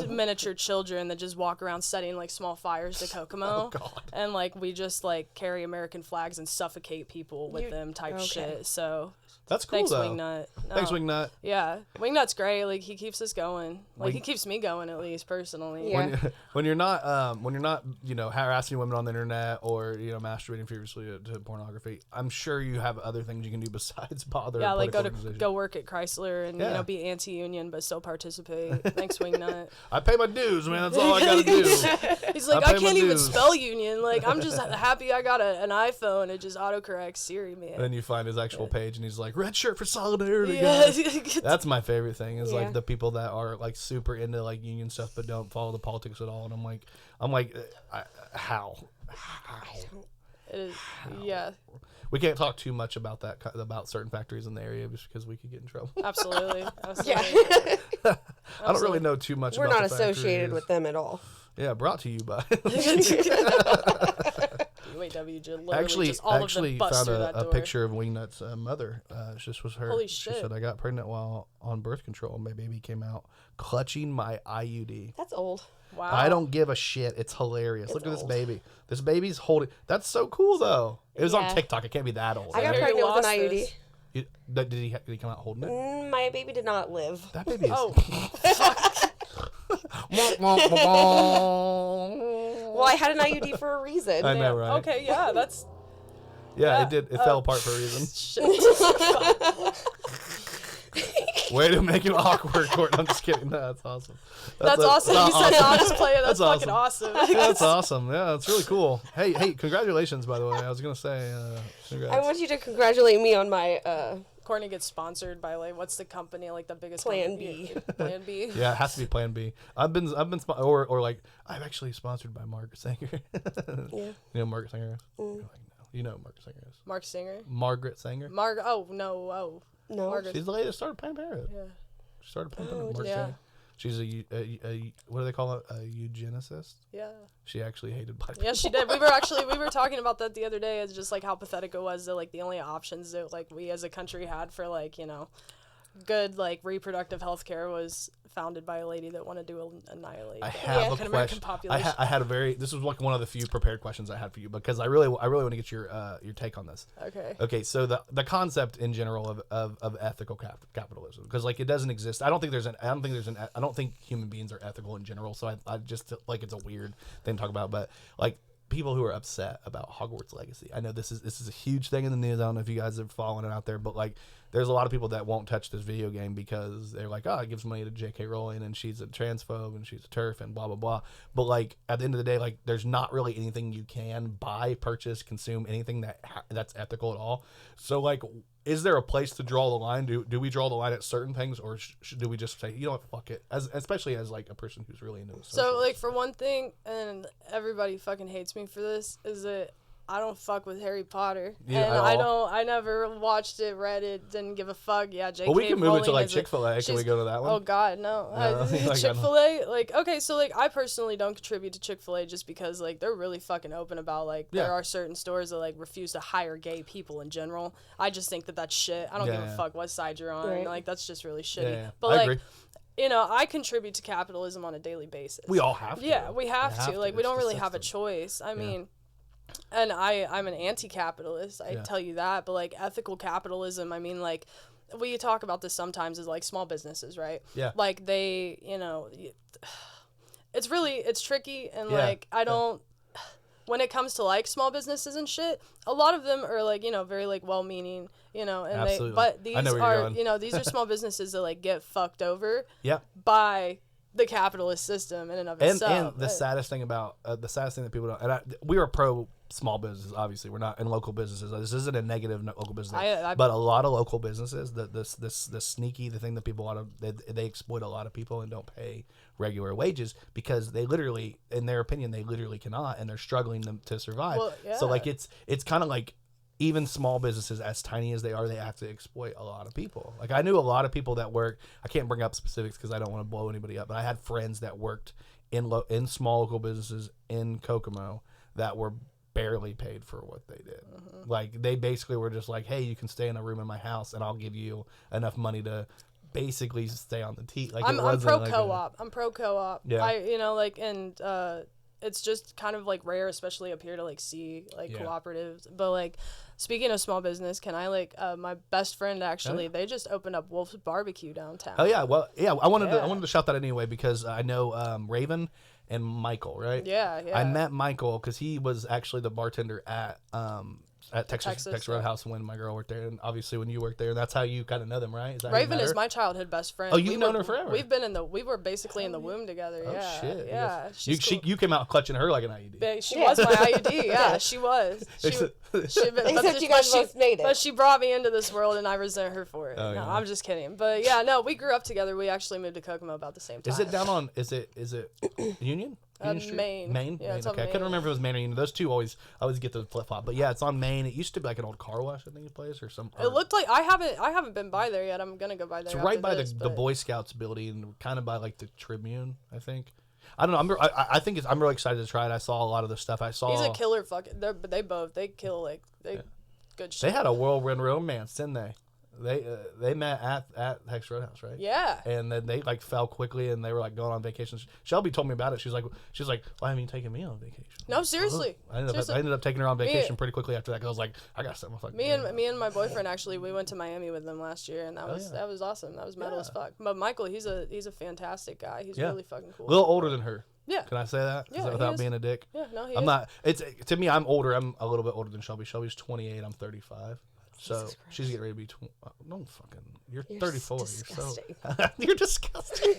miniature children that just walk around setting small fires to Kokomo, and we just carry American flags and suffocate people with them type shit. So That's cool, thanks, though. Wingnut. No. Thanks, Wingnut. Yeah, Wingnut's great. He keeps us going. He keeps me going at least personally. Yeah. When you're not harassing women on the internet or masturbating furiously to pornography, I'm sure you have other things you can do besides bother. Yeah, political go work at Chrysler and Yeah. be anti-union but still participate. Thanks, Wingnut. I pay my dues, man. That's all I gotta do. He's like, I I pay my can't even dues." spell union. I'm just happy I got an iPhone. It just autocorrects Siri, man. And then you find his actual page, and he's like, "Red shirt for solidarity." Yeah. guys." That's my favorite thing. Is Yeah. the people that are super into union stuff but don't follow the politics at all. And I'm like, how? It is, yeah, We can't talk too much about that about certain factories in the area just because we could get in trouble. absolutely. Yeah. I don't really know too much. We're about not the associated factories. with them at all. Yeah, brought to you by. UAW just actually just all of them found bust through that a door. picture of Wingnut's mother. This was her. Holy She shit. said, "I got pregnant while on birth control. My baby came out clutching my IUD." That's old. Wow. I don't give a shit. It's hilarious. Look at this old. baby. This baby's holding. That's so cool, though. It was on Yeah. TikTok. It can't be that old. I got Here you pregnant with an lost IUD. this. Did he come out holding it? My baby did not live. That baby is. Oh, Well, I had an IUD for a reason. I know, right? okay, yeah, that's. Yeah, it did. It fell apart for a reason. Way to make it awkward, Court. I'm just kidding. No, that's awesome. That's awesome. You said it, I'll just play it. That's fucking awesome. That's awesome. Yeah, that's really cool. Hey, congratulations, by the way. I was going to say, congrats. I want you to congratulate me on my Cortni gets sponsored by like what's the company, like the biggest Plan company? B. Plan B. Yeah, it has to be Plan B. I'm like I'm actually sponsored by Margaret Sanger. Yeah. You know Margaret Sanger is? You're like, no. You know who Margaret Sanger is. Mark Singer. Margaret Sanger. Oh no. No. Margaret. She's the lady that started Planned Parenthood. Yeah. She started Planned Parenthood. Margaret yeah. Sanger. She's a what do they call it? A eugenicist. Yeah. She actually hated black Yeah, people. she did. We were talking about that the other day. It's just like how pathetic it was that like the only options that like we as a country had for like, you know, good like reproductive health care was founded by a lady that wanted to annihilate I the have a African American question. population. I had this was like one of the few prepared questions I had for you because I really want to get your take on this. Okay. Okay, so the concept in general of ethical capitalism, because like it doesn't exist. I don't think human beings are ethical in general. So I just like it's a weird thing to talk about. But like people who are upset about Hogwarts Legacy, I know this is a huge thing in the news. I don't know if you guys are following it out there, but like there's a lot of people that won't touch this video game because they're like, oh, it gives money to J.K. Rowling and she's a transphobe and she's a TERF and blah blah blah. But like at the end of the day, like there's not really anything you can buy, purchase, consume, anything that's ethical at all. So like, is there a place to draw the line? Do we draw the line at certain things, or do we just say, you know what, fuck it? Especially as like a person who's really into it. So like for one thing, and everybody fucking hates me for this, is that I don't fuck with Harry Potter. Yeah, and at all? I never watched it, read it, didn't give a fuck. Yeah, J.K. Well, we can move Rowling it to like is Chick-fil-A. Can we go to that one? Oh God, no. Like, Chick-fil-A, like okay, so like I personally don't contribute to Chick-fil-A just because like they're really fucking open about like there are certain stores that like refuse to hire gay people in general. I just think that that's shit. I don't give a fuck what side you're on. Right. Like that's just really shitty. Yeah. But I like. agree. You know, I contribute to capitalism on a daily basis. We all have to. Yeah, we have to. Like, we It's don't the really have a system. choice. I mean, and I'm an anti-capitalist. I tell you that. But, like, ethical capitalism, I mean, like, we talk about this sometimes as, like, small businesses, right? Yeah. Like, they, you know, it's tricky. And, Yeah. like, I don't, when it comes to, like, small businesses and shit, a lot of them are, like, you know, very, like, well-meaning, you know. And Absolutely. but these I know where you're are, going. you know, these are small businesses that, like, get fucked over Yeah. by the capitalist system in and of And itself. the saddest thing about the saddest thing that people don't, and we are pro small businesses. Obviously, we're not in local businesses. This isn't a negative local business, but a lot of local businesses, the sneaky, the thing that people they exploit a lot of people and don't pay regular wages because they literally, in their opinion, they literally cannot, and they're struggling to survive. Well, So like it's kind of like. Even small businesses, as tiny as they are, they have to exploit a lot of people. Like I knew a lot of people that work. I can't bring up specifics because I don't want to blow anybody up. But I had friends that worked in small local businesses in Kokomo that were barely paid for what they did. Mm-hmm. Like they basically were just like, "Hey, you can stay in a room in my house, and I'll give you enough money to basically stay on the tee." Like I'm pro co-op. I'm pro co-op. Yeah. It's just kind of like rare, especially up here, to like see like Yeah. cooperatives. But like speaking of small business, can I like my best friend actually they just opened up Wolf's Barbecue downtown. Oh yeah, well yeah, I wanted to shout that anyway because I know Raven and Michael, right? Yeah. I met Michael because he was actually the bartender at Texas Roadhouse when my girl worked there, and obviously when you worked there, that's how you kind of know them, right? Is that how you Raven met is her? my childhood best friend. Oh, you've known her forever. We were basically in the womb together. Oh yeah. shit! Yeah. You came out clutching her like an IUD. Yeah, she was my IUD. Yeah, she was. Except you guys both made it. But she brought me into this world, and I resent her for it. Oh, No, yeah. I'm just kidding. But yeah, no, we grew up together. We actually moved to Kokomo about the same time. Is it down on? Is it Union? Union Street? Main. Main. Yeah, Main. it's on Okay, I couldn't Main. remember if it was Main or Union. Those two I always get the flip flop. But yeah, it's on Main. It used to be like an old car wash, I think, place or some. It looked like I haven't been by there yet. I'm gonna go by there. It's right after by this, the but- Boy Scouts building, kind of by like the Tribune, I think. I don't know. I'm really excited to try it. I saw a lot of the stuff. He's He's a killer. They kill like good shit. They had a whirlwind romance, didn't they? They met at Texas Roadhouse, right? Yeah. And then they like fell quickly, and they were like going on vacations. Shelby told me about it. She's like, why haven't you taken me on vacation? No, seriously. I ended up taking her on vacation pretty quickly after that. Cause I was like, I got something. Like, Me and my boyfriend actually, we went to Miami with them last year, and that was awesome. That was metal as fuck. But Michael, he's a fantastic guy. He's really fucking cool. a little older than her. Yeah. Can I say that? Yeah, without being a dick? Yeah, no, he I'm is. not. It's to me. I'm older. I'm a little bit older than Shelby. Shelby's 28. I'm 35. So she's getting ready to be. No fucking. You're 34. Disgusting. You're so. You're disgusting.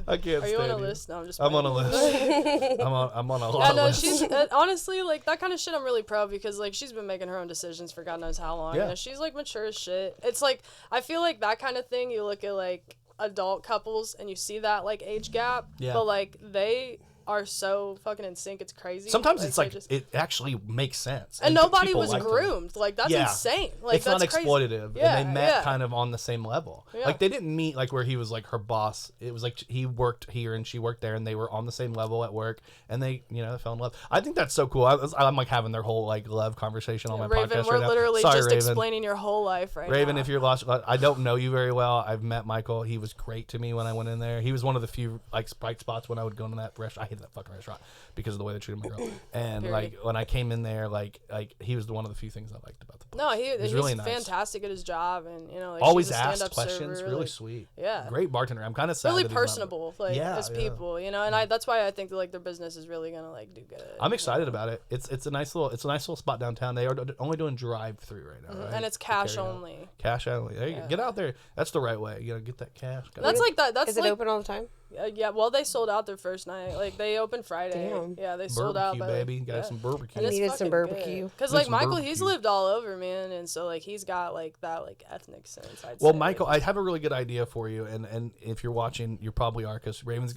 I can't. Are you on stand a list? No, I'm just. I'm on a list. I'm on a lot Yeah, of no, lists. she's honestly like that kind of shit. I'm really proud because like she's been making her own decisions for God knows how long. Yeah. You know, she's like mature as shit. It's like I feel like that kind of thing. You look at like adult couples and you see that like age gap. Yeah. But like they are so fucking in sync. It's crazy. Sometimes it's like just, it actually makes sense. and nobody people was like them. groomed. Like that's Yeah. insane. Like It's that's not crazy. exploitative. Yeah, and they met yeah. kind of on the same level. Yeah. Like they didn't meet like where he was like her boss. It was like he worked here and she worked there, and they were on the same level at work, and they fell in love. I think that's so cool. I'm like having their whole like love conversation on my Raven, podcast we're right now. Sorry, just Raven. explaining your whole life right Raven, now. if you're lost, I don't know you very well. I've met Michael. He was great to me when I went in there. He was one of the few like bright spots when I would go into that restaurant. I hated that fucking restaurant because of the way they treated my girl. And Period. like when I came in there, like he was one of the few things I liked about the place. No, he's really nice. fantastic at his job, and like Always she's a asked stand-up questions. server, Really like, sweet. Yeah. Great bartender. I'm kind of sad. really that he's not- personable, like as people, and that's why I think that like their business is really gonna like do good. I'm excited about it. It's a nice little spot downtown. They are only doing drive-through right now, right? And it's To cash carry out. only. Cash only. There you go. Get out there. That's the right way. You gotta get that cash. That's like that. That's Is it like open all the time? yeah. Well, they sold out their first night. Like they opened Friday. Damn. Yeah, they sold out. barbecue, baby. Got some barbecue. And it's Needed some fucking barbecue. Because Need like some Michael, he's barbecue. lived all over, man, and so like he's got like that like ethnic sense. I'd Well, say. Michael, I have a really good idea for you, and if you're watching, you probably are, because Raven,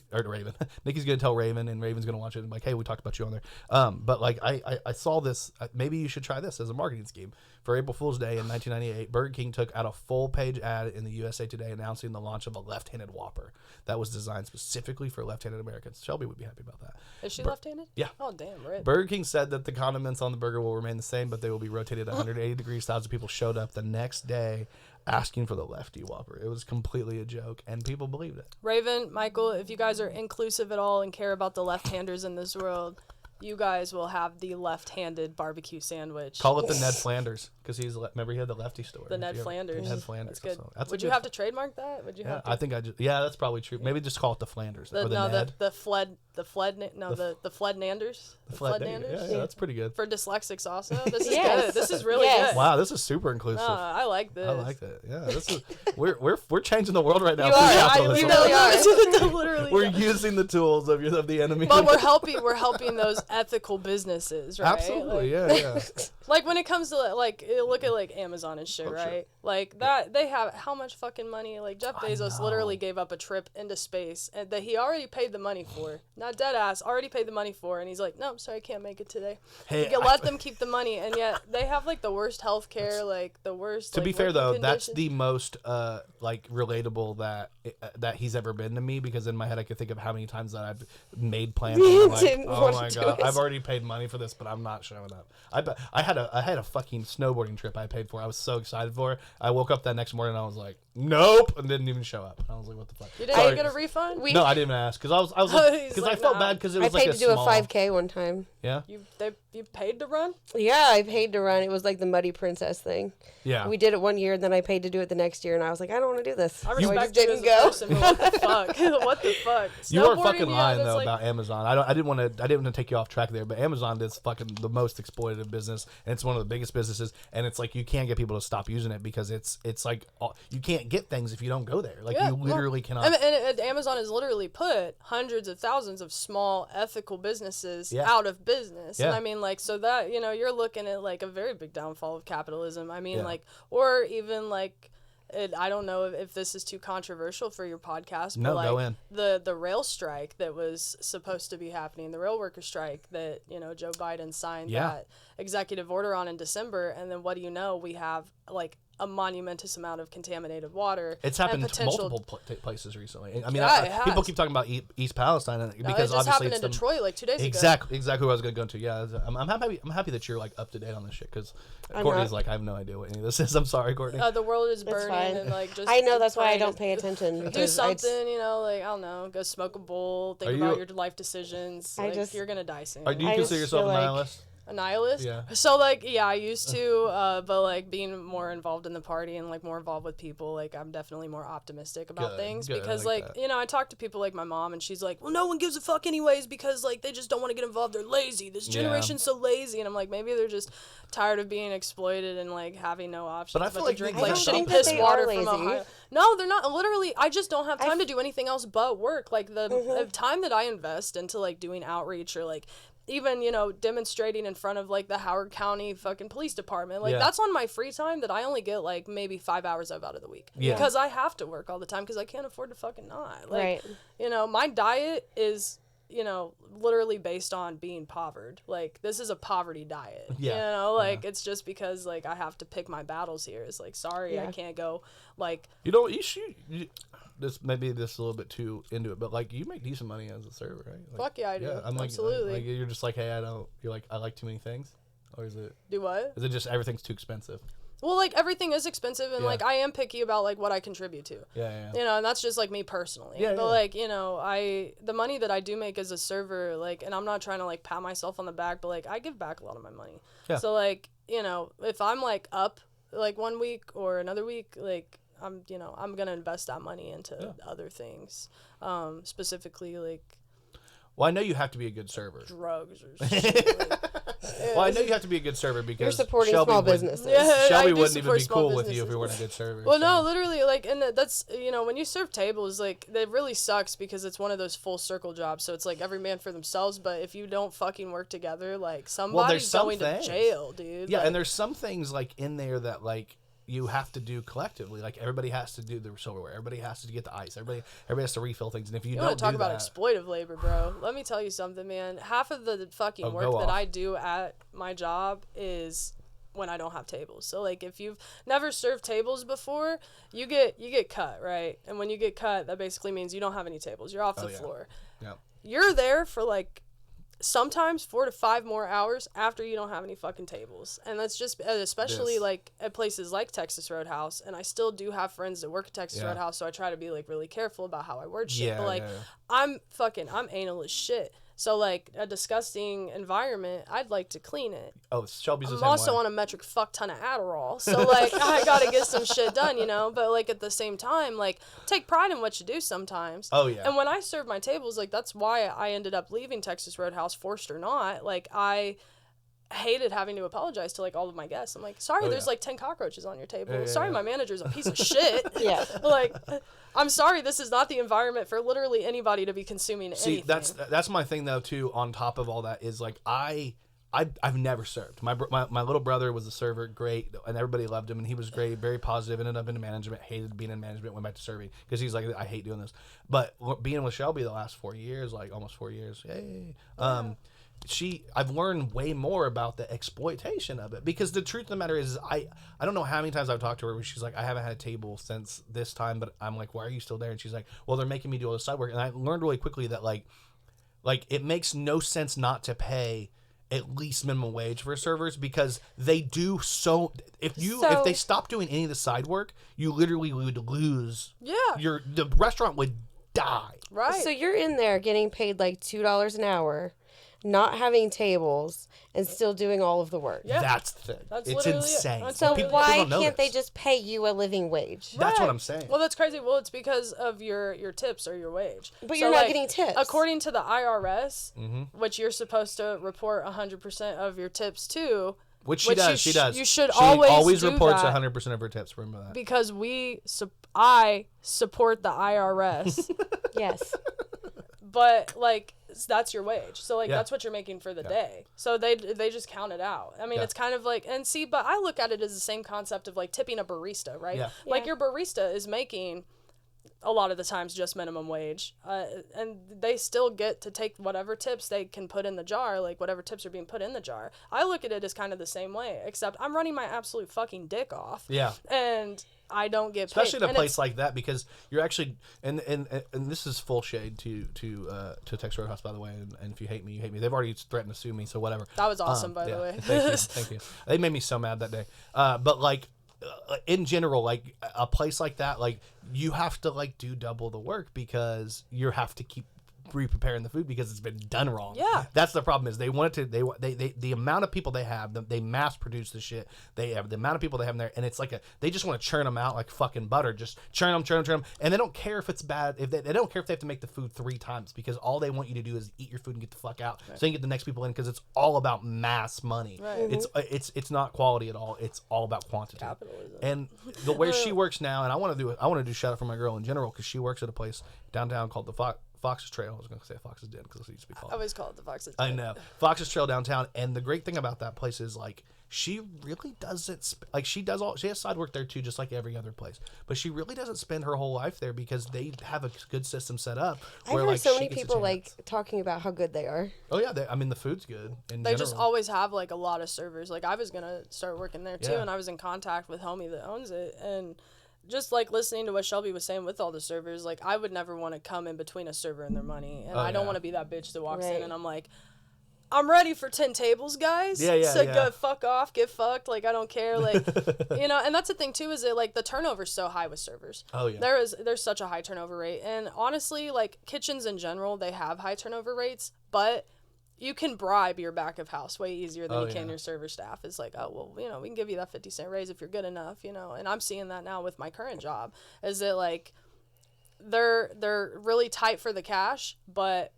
Nikki's gonna tell Raven, and Raven's gonna watch it and be like, hey, we talked about you on there. But like I saw this. Maybe you should try this as a marketing scheme for April Fool's Day in 1998. Burger King took out a full-page ad in the USA Today announcing the launch of a left-handed Whopper that was designed specifically for left-handed Americans. Shelby would be happy about that. Is she left-handed? Yeah. Oh damn, right. Burger King said that the condiments on the burger will remain the same, but they will be rotated 180 degrees. Thousands of people showed up the next day asking for the lefty Whopper. It was completely a joke, and people believed it. Raven, Michael, if you guys are inclusive at all and care about the left-handers in this world, you guys will have the left-handed barbecue sandwich. Call it the Ned Flanders, because remember he had the lefty store. The Ned Flanders. Ned Flanders. That's good. That's a Would you good- have to trademark that? Would you Yeah, have to? I think that's probably true. Maybe just call it the Flanders or the Ned. the Fled Nanders. The Flanders. Yeah, that's pretty good. For dyslexics also. This is Yes. good. This is really Yes. good. Wow, this is super inclusive. I like this. I like that. Yeah, this is we're changing the world right now. You through are. capitalism. We really are. Literally. We're using the tools of the enemy. But we're helping those ethical businesses, right? Absolutely, Like, yeah. like when it comes to like look at like Amazon and shit, Oh, sure. right? Like that they have how much fucking money? Like Jeff Bezos literally gave up a trip into space and that he already paid the money for. Not dead ass, already paid the money for, and he's like, no, I'm sorry, I can't make it today. Hey, You can let them keep the money, and yet they have like the worst healthcare, like the worst. To like, be fair working though, that's conditions. the most like relatable that he's ever been to me, because in my head I could think of how many times that I've made plans. And I'm like, Didn't oh want my to do god, it. I've already paid money for this, but I'm not showing up. I had a fucking snowboarding trip I paid for. I was so excited for it. I woke up that next morning and I was like, nope, and didn't even show up. I was like, what the fuck? You didn't Sorry. get a refund. No, I didn't even ask, because I was He's because like, I felt nah. bad because it I was like paid to do small, a 5K one time. Yeah, You paid to run? Yeah, I paid to run. It was like the Muddy Princess thing. yeah. We did it one year, and then I paid to do it the next year, and I was like, I don't want to do this. I So respect just you as didn't a go. person, but what the fuck? What the fuck? You weren't Snowboarding, fucking yeah, lying that's though like- about Amazon. I didn't want to take you off track there, but Amazon is fucking the most exploitative business, and it's one of the biggest businesses. And it's like you can't get people to stop using it because it's like you can't get things if you don't go there. Like Yeah, you well, literally cannot. And Amazon has literally put hundreds of thousands of small ethical businesses Yeah. out of business. And Yeah. I mean, like, so that, you're looking at like a very big downfall of capitalism. I mean, Yeah. like, or even like, I don't know if this is too controversial for your podcast, but No, like go in. the rail strike that was supposed to be happening, the rail worker strike that, Joe Biden signed Yeah. that executive order on in December. And then what do you know? We have like a monumentous amount of contaminated water. It's and happened to potential- multiple places recently. I mean, Yeah, it has. people keep talking about East Palestine No, because it just obviously happened it's in Detroit like 2 days ago. exactly who I was going to go into. Yeah, I'm happy that you're like up to date on this shit, because I'm Courtney's not. like, I have no idea what any of this is. I'm sorry, Courtney. The world is It's burning fine. and like just I know, that's why I trying don't to pay attention. Do because I something, like I don't know, go smoke a bowl, think Are about you- your life decisions. I Like, just- you're gonna die soon. Do you I consider just yourself a feel like- nihilist? A nihilist? Yeah. So, like, yeah, I used to, but, like, being more involved in the party and, like, more involved with people, like, I'm definitely more optimistic about things. Good, I Because, like like, that. you know, I talk to people like my mom, and she's like, well, no one gives a fuck anyways because, like, they just don't want to get involved. They're lazy. This generation's so lazy. And I'm like, maybe they're just tired of being exploited and, like, having no options. But I feel to like drink, I like, don't shitty think piss that they water are from lazy. Ohio. No, they're not. Literally, I just don't have time to do anything else but work. Like, the time that I invest into, like, doing outreach or, like, even, you know, demonstrating in front of, like, the Howard County fucking police department. Like, that's on my free time that I only get, like, maybe 5 hours of out of the week. Yeah. Because I have to work all the time because I can't afford to fucking not. Like, Right. you know, my diet is, you know, literally based on being povered. Like, this is a poverty diet. Yeah. You know, like, it's just because, like, I have to pick my battles here. It's like, sorry, I can't go, like... You should... This maybe this a little bit too into it, but like you make decent money as a server, right? Like, Fuck yeah, I do. Yeah, I'm like, absolutely. Like, you're just like, hey, you're like, I like too many things, or is it? Do what? Is it just everything's too expensive? Well, like, everything is expensive, and, like, I am picky about, like, what I contribute to. Yeah. You know, and that's just, like, me personally. Yeah, but, yeah. like, you know, the money that I do make as a server, like, and I'm not trying to, like, pat myself on the back, but, like, I give back a lot of my money. Yeah. So, like, you know, if I'm, like, up, like, 1 week or another week, like, I'm going to invest that money into other things. Specifically, like... Well, I know you have to be a good server. drugs or shit. Like, Well, I know you have to be a good server because You're supporting Shelby small would- businesses. Yeah, I Shelby do wouldn't even support be small cool with you if businesses. you weren't a good server. Well, so. no, literally, like, and that's, you know, when you serve tables, like, it really sucks because it's one of those full circle jobs. So it's like every man for themselves. But if you don't fucking work together, like, somebody's some going things. to jail, dude. Yeah, like, and there's some things like in there that like you have to do collectively. Like everybody has to do the silverware. Everybody has to get the ice. Everybody has to refill things. And if you you don't want to talk do about that, exploitive labor, bro. Let me tell you something, man. Half of the fucking go work that off. I do at my job is when I don't have tables. So, like, if you've never served tables before, you get cut, right? And when you get cut, that basically means you don't have any tables. You're off the floor. yeah. You're there for, like, sometimes 4 to 5 more hours after you don't have any fucking tables. And that's just, especially, Yes. like, at places like Texas Roadhouse. And I still do have friends that work at Texas Yeah. Roadhouse, so I try to be, like, really careful about how I word shit. Yeah, But, like, yeah. I'm anal as shit. So, like, a disgusting environment, I'd like to clean it. Oh, Shelby's the I'm same also way. on a metric fuck ton of Adderall. So, like, I gotta get some shit done, you know? But, like, at the same time, like, take pride in what you do sometimes. Oh, yeah. And when I serve my tables, like, that's why I ended up leaving Texas Roadhouse, forced or not. Like, I hated having to apologize to, like, all of my guests. I'm like, sorry, there's, like, 10 cockroaches on your table. Yeah, sorry, yeah. my manager's a piece of shit. Yeah. Like, I'm sorry, this is not the environment for literally anybody to be consuming See, anything. that's my thing though too. On top of all that is like I've never served. My little brother was a server, great, and everybody loved him, and he was great, very positive. Ended up in management, hated being in management, went back to serving because he's like, I hate doing this. But being with Shelby the last 4 years, like almost 4 years, yay. I've learned way more about the exploitation of it because the truth of the matter is I don't know how many times I've talked to her where she's like, I haven't had a table since this time, but I'm like, why are you still there? And she's like, well, they're making me do all this side work. And I learned really quickly that like it makes no sense not to pay at least minimum wage for servers because they do so if they stop doing any of the side work, you literally would lose the restaurant would die. Right. So you're in there getting paid like $2 an hour, not having tables, and still doing all of the work. Yeah. That's the thing. That's It's literally it. insane. That's So People why don't know can't they this. just pay you a living wage? That's what Right. I'm saying. Well, that's crazy. Well, it's because of your tips or your wage. But you're not getting tips. According to the IRS, Mm-hmm. which you're supposed to report 100% of your tips to, Which she which does. you She sh- does. you should she always do reports that. 100% of her tips. Remember that. because I support the IRS, Yes. but like that's your wage. So like Yeah. that's what you're making for the day. So they just count it out. I mean, Yeah. it's kind of like but I look at it as the same concept of like tipping a barista, right? Yeah. Like Yeah. your barista is making a lot of the times just minimum wage, and they still get to take whatever tips they can put in the jar, like whatever tips are being put in the jar. I look at it as kind of the same way, except I'm running my absolute fucking dick off. Yeah. And I don't get Especially paid. in a And place it's- like that because you're actually and this is full shade to Texas Roadhouse, by the way, and if you hate me, you hate me. They've already threatened to sue me, so whatever. That was awesome, by the yeah. way. Thank you. They made me so mad that day. But like in general, like a place like that, like you have to like do double the work because you have to keep re-preparing the food because it's been done wrong. Yeah. That's the problem is they want to, the amount of people they have, they mass produce the shit. They have the amount of people they have in there, and it's like they just want to churn them out like fucking butter. Just churn them. And they don't care if it's bad. If they don't care if they have to make the food 3 times because all they want you to do is eat your food and get the fuck out. Right. So you can get the next people in because it's all about mass money. Right. It's not quality at all. It's all about quantity. Capitalism. And the way she works now, and I want to do shout out for my girl in general because she works at a place downtown called the Fox's Trail. I was going to say Fox's Den because it used to be called. I always call it the Fox's Den. I know. Fox's Trail downtown. And the great thing about that place is like she really doesn't she has side work there too, just like every other place. But she really doesn't spend her whole life there because they have a good system set up. I've heard so many people like talking about how good they are. Oh yeah, the food's good. They just always have like a lot of servers. Like I was gonna start working there too, and I was in contact with homie that owns it, and just like listening to what Shelby was saying with all the servers, like I would never want to come in between a server and their money, and I don't want to be that bitch that walks in and I'm like, I'm ready for 10 tables, guys. Go fuck off, get fucked. Like, I don't care. Like, and that's the thing, too, is that, like, the turnover's so high with servers. Oh, yeah. There's such a high turnover rate. And honestly, like, kitchens in general, they have high turnover rates, but you can bribe your back of house way easier than you can your server staff. It's like, oh, well, we can give you that 50-cent raise if you're good enough, And I'm seeing that now with my current job, is that, like, they're really tight for the cash, but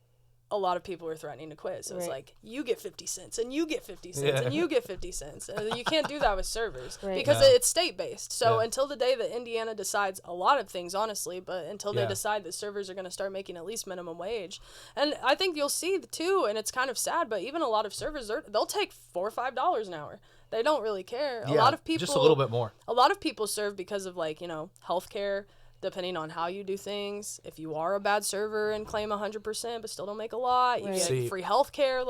a lot of people are threatening to quit. So it's like, you get 50 cents and you get 50 cents and you get 50 cents. And you can't do that with servers because it's state-based. So until the day that Indiana decides a lot of things, honestly, but until they decide that servers are going to start making at least minimum wage. And I think you'll see, too, and it's kind of sad, but even a lot of servers, they'll take $4 or $5 an hour. They don't really care. A lot of people... Just a little bit more. A lot of people serve because of, like, healthcare, depending on how you do things. If you are a bad server and claim 100% but still don't make a lot, you get free health care,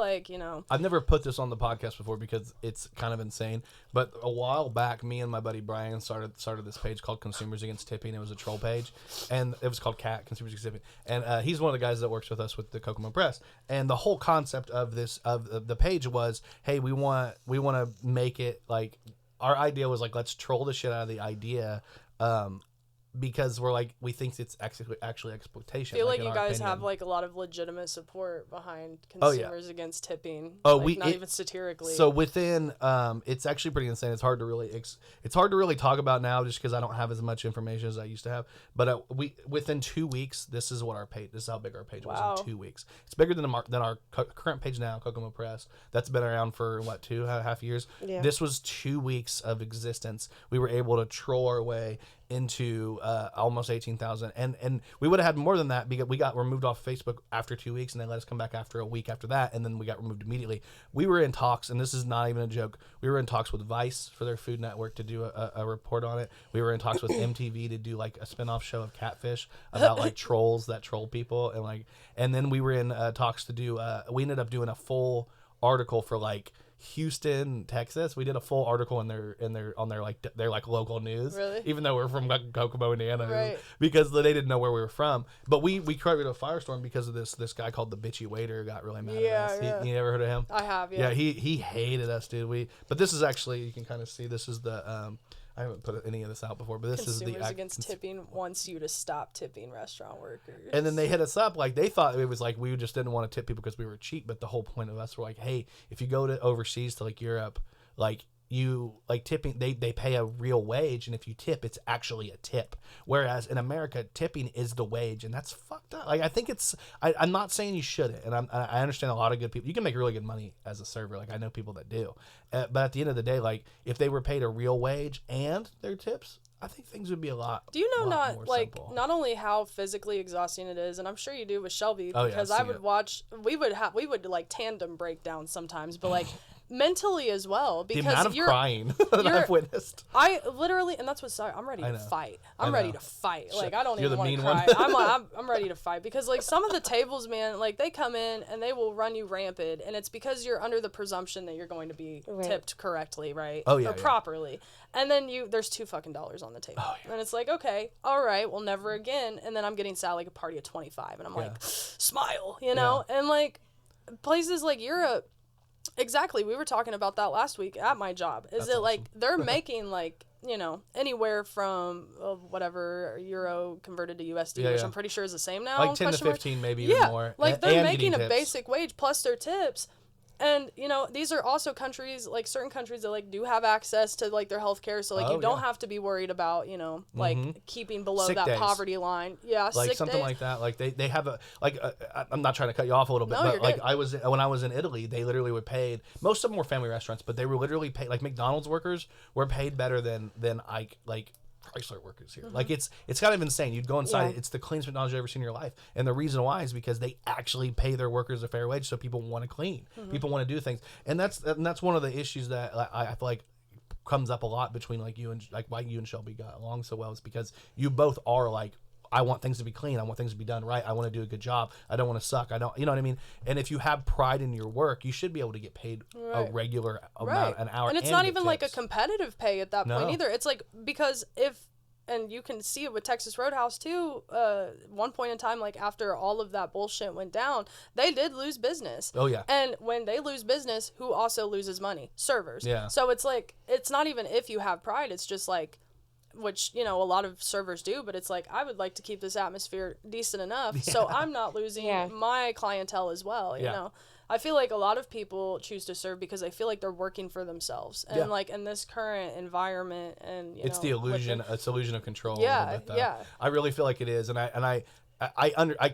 I've never put this on the podcast before because it's kind of insane, but a while back, me and my buddy Brian started this page called Consumers Against Tipping. It was a troll page, and it was called CAT, Consumers Against Tipping, and he's one of the guys that works with us with the Kokomo Press, and the whole concept of the page was, hey, we want to make it, like, our idea was, like, let's troll the shit out of the idea, because we think it's actually exploitation. I feel like you guys have like a lot of legitimate support behind Consumers Against Tipping. Not even satirically. So within, it's actually pretty insane. It's hard to really talk about now just because I don't have as much information as I used to have. But within 2 weeks, this is how big our page was in 2 weeks. It's bigger than our current page now, Kokomo Press. That's been around for 2.5 years. Yeah. This was 2 weeks of existence. We were able to troll our way into almost 18,000, and we would have had more than that because we got removed off Facebook after 2 weeks, and they let us come back after a week after that, and then we got removed immediately. We were in talks, and this is not even a joke. We were in talks with Vice for their Food Network to do a report on it. We were in talks with MTV to do like a spinoff show of Catfish about like trolls that troll people, and then we were in talks to do. We ended up doing a full article for like Houston, Texas. We did a full article on their local news. Really? Even though we're from Kokomo, Indiana, right? Because they didn't know where we were from. But we created a firestorm because of this guy called the Bitchy Waiter got really mad at us. Yeah. You ever heard of him? I have. Yeah. He hated us, dude. But this is actually, you can kind of see, this is the I haven't put any of this out before, but this is the Consumers Against Tipping wants you to stop tipping restaurant workers. And then they hit us up, like they thought it was like we just didn't want to tip people because we were cheap, but the whole point of us were like, hey, if you go to overseas to like Europe, like you like tipping, they pay a real wage, and if you tip, it's actually a tip. Whereas in America, tipping is the wage, and that's fucked up. Like I think I'm not saying you shouldn't, and I understand a lot of good people. You can make really good money as a server. Like I know people that do, but at the end of the day, like if they were paid a real wage and their tips, I think things would be a lot. Do you know simple. Not only how physically exhausting it is, and I'm sure you do with Shelby, because I would watch. We would like tandem breakdowns sometimes, but like. Mentally as well, because the amount of crying that I've witnessed. I literally, and that's what's sorry. I'm ready to fight. I'm ready to fight. Like I don't even want to cry. I'm ready to fight because like some of the tables, man, like they come in and they will run you rampant, and it's because you're under the presumption that you're going to be tipped correctly, right? Oh yeah, or properly, and then there's $2 fucking on the table, and it's like okay, all right, well never again, and then I'm getting sat like a party of 25, and I'm like, smile, and like places like Europe. Exactly. We were talking about that last week at my job. Is that like they're making like you know, anywhere from whatever euro converted to USD, Yeah, which yeah. I'm pretty sure is the same now. Like 10 to question mark. 15, maybe even Yeah, more. like they're and making getting a tips. basic wage plus their tips. And, you know, these are also countries, like certain countries that like do have access to like their healthcare. So like you don't have to be worried about, you know, like keeping below Sick that days. poverty line. Yeah, Like sick something days. like that. Like they have a, like, I'm not trying to cut you off a little bit, No, but you're like good. when I was in Italy, they literally were paid, most of them were family restaurants, but they were literally paid, like McDonald's workers were paid better than like Chrysler workers here. Like it's kind of insane. You'd go inside, it's the cleanest McDonald's you've ever seen in your life. And the reason why is because they actually pay their workers a fair wage, so people want to clean. People want to do things. And that's one of the issues that I feel like comes up a lot between like you and like why you and Shelby got along so well is because you both are like, I want things to be clean. I want things to be done right. I want to do a good job. I don't want to suck. I don't, you know what I mean? And if you have pride in your work, you should be able to get paid a regular amount an hour. And it's not get even like a tips. competitive pay at that point either. It's like, because and you can see it with Texas Roadhouse too, one point in time, like after all of that bullshit went down, they did lose business. Oh, yeah. And when they lose business, who also loses money? Servers. Yeah. So it's like, it's not even if you have pride, it's just like, which, you know, a lot of servers do, but it's like, I would like to keep this atmosphere decent enough so I'm not losing my clientele as well, you know? I feel like a lot of people choose to serve because they feel like they're working for themselves. And like in this current environment and, you it's know, the illusion, it's illusion of control. Yeah, a little bit, though. yeah. I really feel like it is. And I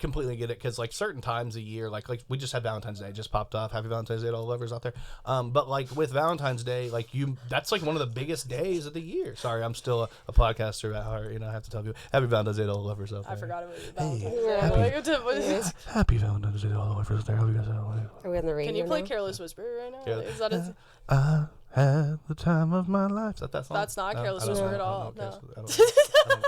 completely get it because like certain times a year, like we just had Valentine's Day just popped off. Happy Valentine's Day to all lovers out there. But like with Valentine's Day, like that's like one of the biggest days of the year. Sorry, I'm still a podcaster at heart. You know, I have to tell people Happy Valentine's Day to all lovers out there. I forgot about Valentine's Day. Happy Valentine's Day to all lovers out there. Hope you guys Are we on the radio Can you play now? Careless Whisper right now? Careless- Is that a, I had the time of my life. Is that song? That's not Careless I don't Whisper know. at all, I don't know. no. I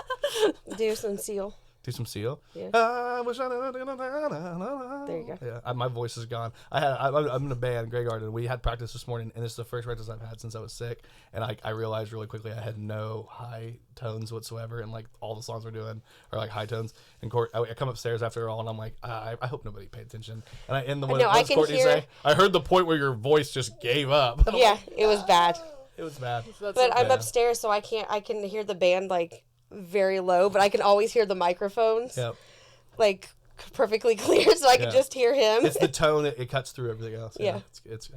don't- Do some seal. Do some Seal. Yeah. I wish I there you go. Yeah, my voice is gone. I'm in a band, Grey Garden. We had practice this morning, and this is the first practice I've had since I was sick. And I realized really quickly I had no high tones whatsoever, and like all the songs we're doing are like high tones. And I come upstairs after all, and I'm like, I hope nobody paid attention. And I end the one. No, I What does can Courtney hear- say? I heard the point where your voice just gave up. And I'm Yeah, like, it was bad. it was bad. that's But I'm Yeah. upstairs, so I can hear the band like very low, but I can always hear the microphones Yep. like perfectly clear, so I can Yeah. just hear him. It's the tone. It cuts through everything else. Yeah. It's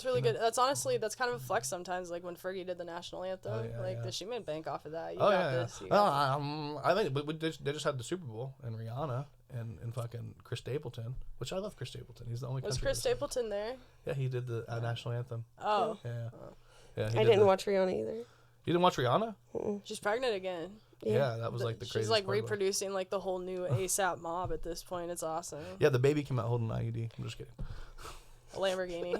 really good. That's honestly, that's kind of a flex sometimes. Like when Fergie did the national anthem, yeah. She made bank off of that. You Oh got yeah. this. You got Well, I think they just had the Super Bowl and Rihanna and fucking Chris Stapleton, which I love Chris Stapleton. He's the only. Was country Chris artist. Stapleton there? Yeah, he did the national anthem. Oh, Yeah. Yeah. He I did didn't the- watch Rihanna either. You didn't watch Rihanna? she's pregnant again. Yeah, that was like the craziest. She's like part about it. reproducing like the whole new ASAP mob at this point. It's awesome. Yeah, the baby came out holding an IUD. I'm just kidding. A Lamborghini.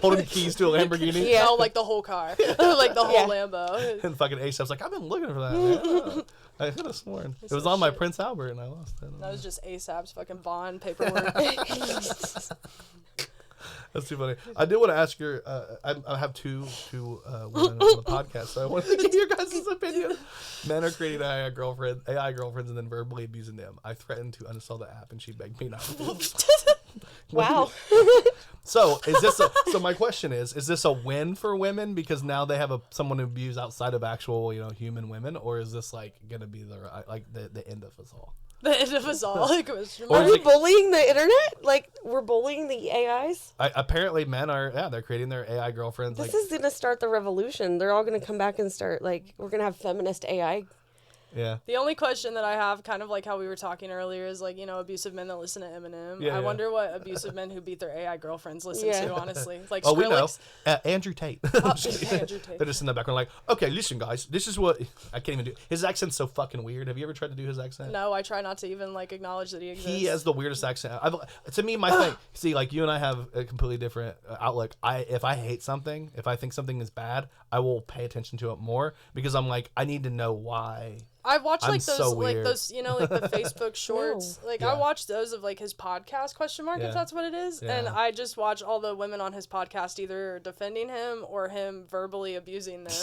Holding keys to a Lamborghini. Yeah. No, like the whole car, like the whole Yeah. Lambo. And fucking ASAP's like, I've been looking for that. Man. I could have sworn it was on my Prince Albert, and I lost it. That was just ASAP's fucking bond paperwork. That's too funny. I did want to ask your. I have two women on the podcast, so I wanted to get your guys' opinion. Men are creating AI girlfriends, and then verbally abusing them. I threatened to uninstall the app, and she begged me not to. Wow. So is this? So my question is this a win for women because now they have someone to abuse outside of actual human women, or is this like gonna be the end of us all? The end of us all. Like, Or Are is we it- bullying the internet? Like we're bullying the AIs? Apparently men are they're creating their AI girlfriends. This is gonna start the revolution. They're all gonna come back and start like we're gonna have feminist AI. Yeah. The only question that I have, kind of like how we were talking earlier, is like, abusive men that listen to Eminem. Yeah, I yeah. wonder what abusive men who beat their AI girlfriends listen Yeah. to, honestly. Like Oh, we know. Skrillex. Andrew Tate. Andrew Tate. They're just in the background like, okay, listen, guys, this is what... I can't even do... His accent's so fucking weird. Have you ever tried to do his accent? No, I try not to even like acknowledge that he exists. He has the weirdest accent. To me, my thing... See, like, you and I have a completely different outlook. If I hate something, if I think something is bad, I will pay attention to it more because I'm like, I need to know why... I watch I'm like those, so like weird. those, like the Facebook shorts. Like Yeah. I watch those of like his podcast ? Yeah. If that's what it is, Yeah. and I just watch all the women on his podcast either defending him or him verbally abusing them.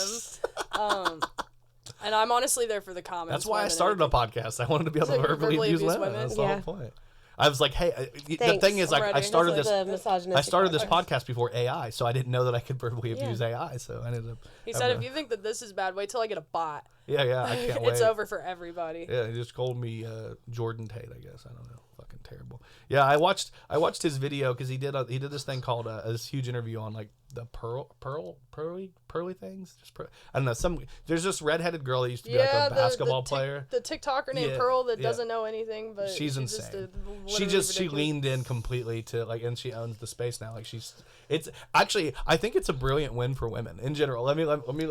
And I'm honestly there for the comments. That's why I more than started a anything. podcast. I wanted to be able So to you verbally abuse women. women? That's the Yeah. whole point. I was like, hey, the Thanks. thing is, like, I'm I ready. started That's this. like the misogynistic I started this podcast. podcast before AI, so I didn't know that I could verbally abuse Yeah. AI. So I ended up. He said, if you think that this is bad, wait till I get a bot. Yeah, I can't wait. It's over for everybody. Yeah, he just called me Jordan Tate, I guess. I don't know. Fucking terrible. Yeah, I watched his video because he did this thing called this huge interview on like the pearly things. I don't know. There's this redheaded girl that used to be like a basketball player. The TikToker named Pearl that doesn't know anything, but she's insane. She leaned in completely to like, and she owns the space now. Like it's actually, I think it's a brilliant win for women in general. Let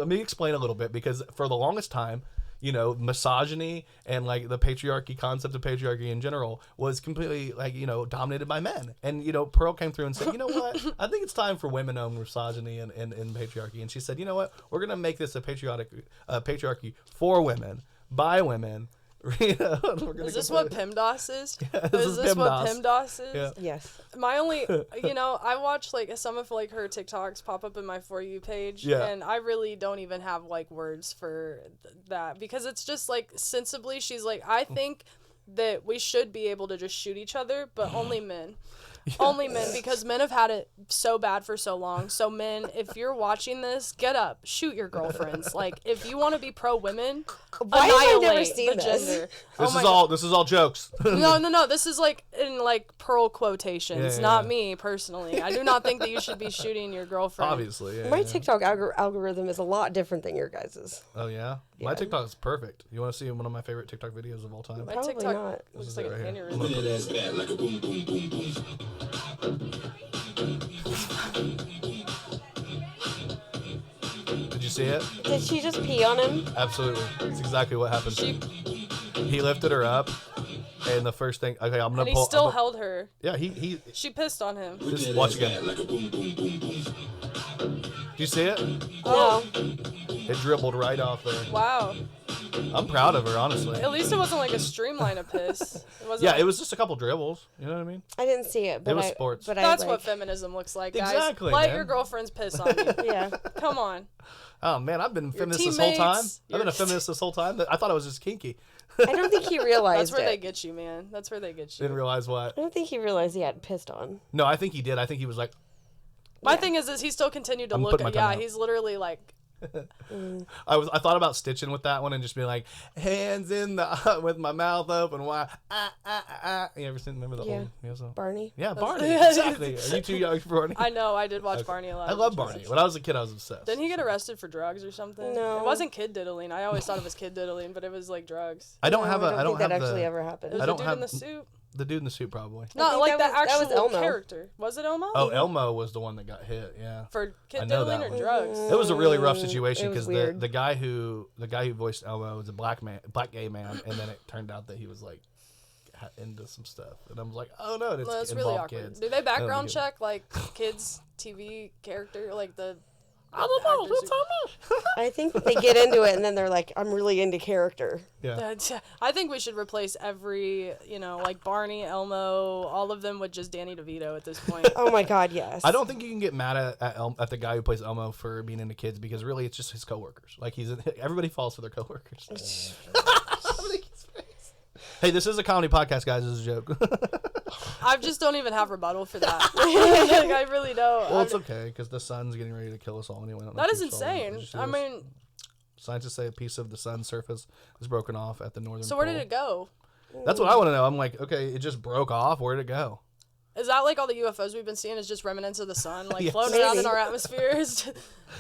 me explain a little bit, because for the longest time, you know, misogyny and like the patriarchy concept of patriarchy in general was completely like, you know, dominated by men. And, you know, Pearl came through and said, you know what, I think it's time for women-owned misogyny and patriarchy. And she said, you know what, we're going to make this a patriarchy for women, by women. You know, is this what PEMDAS is? Yeah, is this what PEMDAS is? Yeah. Yes. My only, you know, I watch like some of like her TikToks pop up in my For You page, Yeah. and I really don't even have like words for that, because it's just like sensibly, she's like, I think that we should be able to just shoot each other, but only men. Only men, because men have had it so bad for so long. So men, if you're watching this, get up, shoot your girlfriends. Like, if you want to be pro women, Why have I never annihilate seen the this? gender. This is all jokes. No. This is like in like Pearl quotations, Yeah, not yeah. me personally. I do not think that you should be shooting your girlfriend. Obviously. Yeah, My yeah. TikTok algorithm is a lot different than your guys's. Oh yeah? My TikTok is perfect. You want to see one of my favorite TikTok videos of all time? My Probably TikTok not. looks is like it an right here. aneurysm. That ass bad like a boom, boom, boom, boom. Did you see it? Did she just pee on him? Absolutely. That's exactly what happened. He lifted her up, and the first thing. Okay, I'm gonna And he pull. still I'm gonna- held her. Yeah, he. She pissed on him. Just That watch ass again. bad like a boom, boom, boom, boom. Do you see it? Oh, It dribbled right off there. wow. I'm proud of her, honestly. At least it wasn't like a streamline of piss. It wasn't Yeah, like, it was just a couple dribbles. You know what I mean? I didn't see it, but was sports. But That's I, what like, feminism looks like, guys. Exactly, Let man. your girlfriends piss on you. Yeah. Come on. Oh man, I've been a feminist this whole time. teammates, I've been a feminist this whole time. I thought I was just kinky. I don't think he realized That's where it. they get you, man. That's where they get you. Didn't realize what. I don't think he realized he had pissed on. No, I think he did. I think he was like, My thing is he still continued to I'm look putting at. my tongue Yeah, out. he's literally like. I thought about stitching with that one and just being like, hands in the with my mouth open wide. You ever seen? Remember the Yeah. old? So, Barney? yeah, Barney. Exactly. Are you too young for Barney? I know. I did watch Barney a lot. I love Barney. When I was a kid, I was obsessed. Didn't he get arrested for drugs or something? No. It wasn't kid diddling. I always thought it was kid diddling, but it was like drugs. I don't No, have I a. don't I don't think have that actually the. ever It happened. was I the don't dude have in the suit. The dude in the suit, probably. Not think like the that was actual Elmo. character. Was it Elmo? Oh, Elmo was the one that got hit. Yeah. For I kid know diddling that or one. drugs? It was a really rough It situation was because weird. the guy who voiced Elmo was a black gay man, and then it turned out that he was like into some stuff, and I was like, oh no, it's No, it's involved really awkward. kids. Do they background That'd be good. check like kids TV character, like the? I don't know. actors What's I think that they get into it and then they're like, I'm really into character. Yeah. I think we should replace every, like Barney, Elmo, all of them with just Danny DeVito at this point. Oh my God, yes. I don't think you can get mad at the guy who plays Elmo for being into kids, because really it's just his coworkers. Like everybody falls for their coworkers. Hey, this is a comedy podcast, guys. This is a joke. I just don't even have rebuttal for that. Like, I really don't. Well, it's okay because the sun's getting ready to kill us all anyway. I don't know That if is you saw that. insane. Did you see I this? mean, Scientists say a piece of the sun's surface is broken off at the northern so where pole. did it go? That's what I want to know. I'm like, okay, it just broke off. Where did it go? Is that like all the UFOs we've been seeing is just remnants of the sun, like Yes. floating around in Maybe. our atmospheres?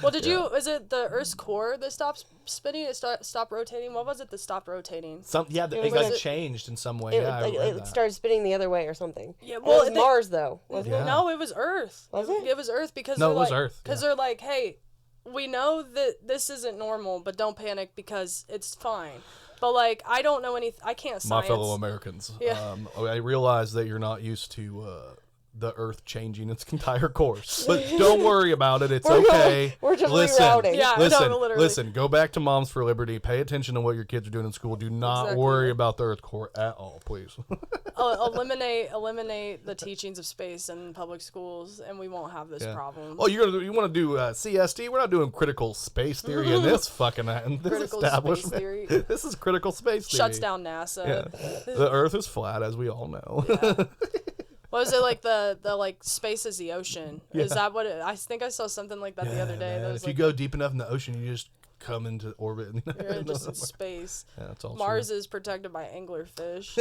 Well, is it the Earth's core that stops spinning? It stopped rotating? What was it that stopped rotating? It was like like- changed in some way. It, Yeah, I like, read it that. started spinning the other way or something. Yeah, Well, it was they- Mars, though, wasn't Yeah. it? No, it was Earth. Was it? It was Earth because No, they're it was like, Earth, Because yeah. they're like, hey, we know that this isn't normal, but don't panic because it's fine. But like, I don't know anything. I can't My science. fellow Americans, Yeah. I realize that you're not used to the Earth changing its entire course. But don't worry about it. It's okay. We're just rerouting. Yeah, no, literally. Listen. Go back to Moms for Liberty. Pay attention to what your kids are doing in school. Do not worry about the Earth core at all, please. Eliminate the teachings of space in public schools, and we won't have this problem. Oh, you want to do CST? We're not doing critical space theory in this fucking Critical establishment. space theory. This is critical space theory. Shuts down NASA. Yeah. The Earth is flat, as we all know. Yeah. What was it like the like space is the ocean? Yeah. Is that what I think I saw something like that the other day. That was if like, you go deep enough in the ocean, you just come into orbit. you're just in space. Yeah, that's all Mars true. is protected by anglerfish.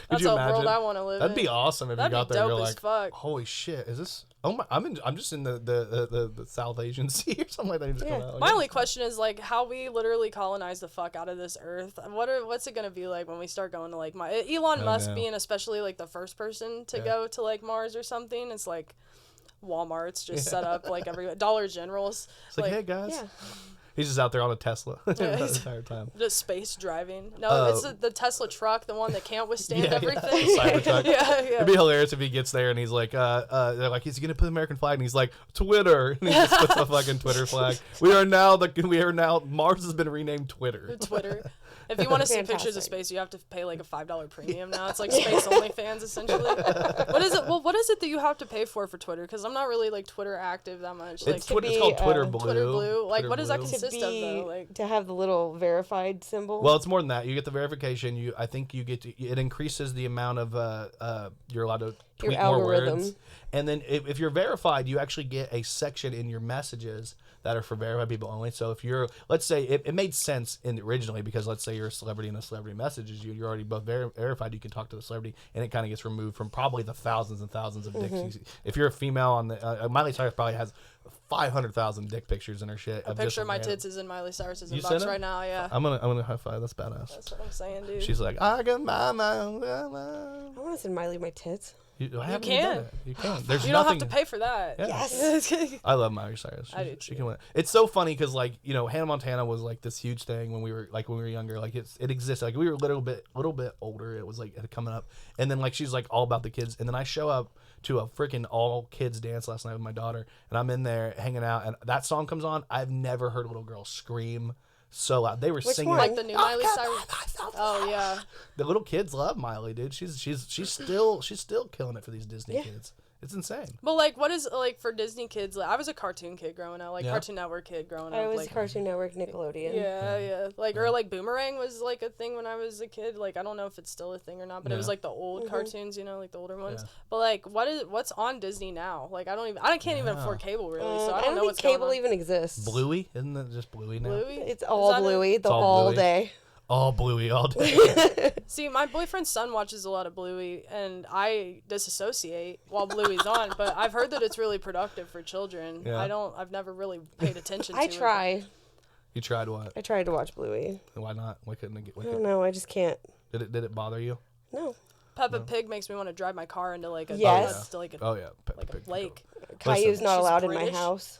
Could That's you a imagine? world I want to live That'd in. be awesome if That'd you got be there. dope You're as like, fuck. holy shit, is this? Oh my! I'm just in the South Asian Sea or something like that. Just Yeah. come out. My only question is like how we literally colonize the fuck out of this earth. What's it gonna be like when we start going to like Elon Musk know. being especially like the first person to go to like Mars or something? It's like Walmart's just set up like every Dollar General's. It's like, hey guys, Yeah. he's just out there on a Tesla the he's- entire time. Just space driving. No, it's the Tesla truck, the one that can't withstand everything. The Cybertruck. Yeah. It'd be hilarious if he gets there and he's like, they're like, is he gonna put the American flag? And he's like, Twitter, and he just puts the fucking Twitter flag. We are now Mars has been renamed Twitter. Twitter. If you want to see pictures of Fantastic. space, you have to pay like a $5 premium now. It's like Space Only fans essentially. What is it? Well, what is it that you have to pay for Twitter? Because I'm not really like Twitter active that much. Like It's to it's be, called Twitter Blue. Twitter Blue. Like, Twitter what does that Blue. consist of though? Like, To have the little verified symbol. Well, it's more than that. You get the verification. I think you get to. It increases the amount of you're allowed to tweet more algorithm. words. And then if you're verified, you actually get a section in your messages that are for verified people only. So if you're, let's say, it made sense originally because let's say you're a celebrity and a celebrity messages you, you're already both verified. You can talk to the celebrity, and it kind of gets removed from probably the thousands and thousands of dicks. If you're a female on the Miley Cyrus probably has 500,000 dick pictures in her shit. a picture of my tits is in Miley Cyrus's You sent inbox it? right now. Yeah. I'm gonna high five. That's badass. That's what I'm saying, dude. She's like, I got my. I want to send Miley my tits. You can. You can. There's You don't nothing. have to pay for that. Yeah. Yes. I love Miley Cyrus. I do She too. can win. It's so funny because like Hannah Montana was like this huge thing when we were younger. Like it existed. Like we were a little bit older. It was like coming up, and then like she's like all about the kids. And then I show up to a freaking all kids dance last night with my daughter, and I'm in there hanging out, and that song comes on. I've never heard a little girl scream so loud. They were singing one? Like the new Miley Cyrus. Oh yeah. The little kids love Miley, dude. She's still killing it for these Disney Yeah. kids. It's insane. But like, what is like for Disney kids? Like, I was a cartoon kid growing up, like Yeah. Cartoon Network kid growing up. I was like, Cartoon Network, Nickelodeon. Yeah. Like or like Boomerang was like a thing when I was a kid. Like I don't know if it's still a thing or not, but it was Yeah. like the old cartoons, like the older ones. Yeah. But like, what's on Disney now? Like I can't even afford cable really, so I don't know think what's cable going on. even exists. Bluey, isn't it just Bluey now? Bluey? It's Is all that it? Bluey, the all all Bluey. day. All Bluey all day. See, my boyfriend's son watches a lot of Bluey, and I disassociate while Bluey's on. But I've heard that it's really productive for children. Yeah. I've never really paid attention to I it. try. You tried what? I tried to watch Bluey. Why not? Why couldn't it get? I don't know. I just can't. Did it bother you? No. Peppa Pig makes me want to drive my car into like a Yes. to like a, Oh yeah. like a lake. Caillou's not She's allowed in British. my house.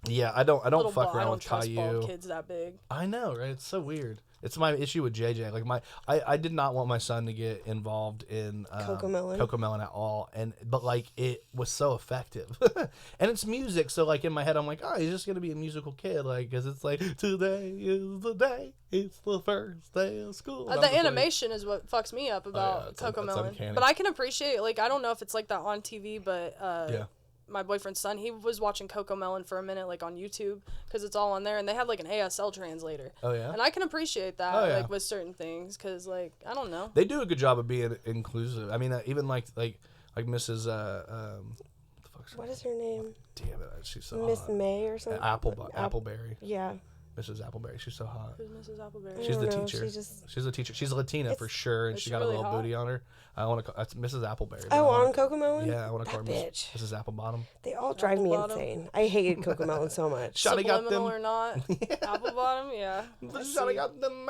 Yeah, I don't Little fuck ball- I around don't with trust bald Caillou. kids that big. I know, right? It's so weird. It's my issue with JJ. Like I did not want my son to get involved in Cocomelon at all, but like it was so effective, and it's music. So like in my head, I'm like, oh, he's just gonna be a musical kid, like because it's like today is the day, it's the first day of school. And I'm The just like, animation is what fucks me up about it's Cocomelon. uncanny. But I can appreciate, like, I don't know if it's like that on TV, but Yeah. my boyfriend's son, he was watching Cocomelon for a minute, like on YouTube, because it's all on there, and they had like an ASL translator. Oh yeah. And I can appreciate that, Oh, yeah. like with certain things, because like I don't know. They do a good job of being inclusive. I mean, even like Mrs. What the fuck's her What is her name? Damn it, she's so Miss hot. May or something? Appleberry. Yeah. Mrs. Appleberry. She's so hot. Who's Mrs. Appleberry? She's the don't know, teacher. she She's a teacher. She's a Latina for sure, and Is she she got really a little hot? booty on her. I want to call that's Mrs. Appleberry. Oh, on Cocomelon? Yeah, I want to call her That Mrs. bitch. Mrs. Applebottom. They all drive me Applebottom. insane. I hated Cocomelon so much. Shawty got them. Subliminal or not? Apple bottom, yeah. I Shawty see. got them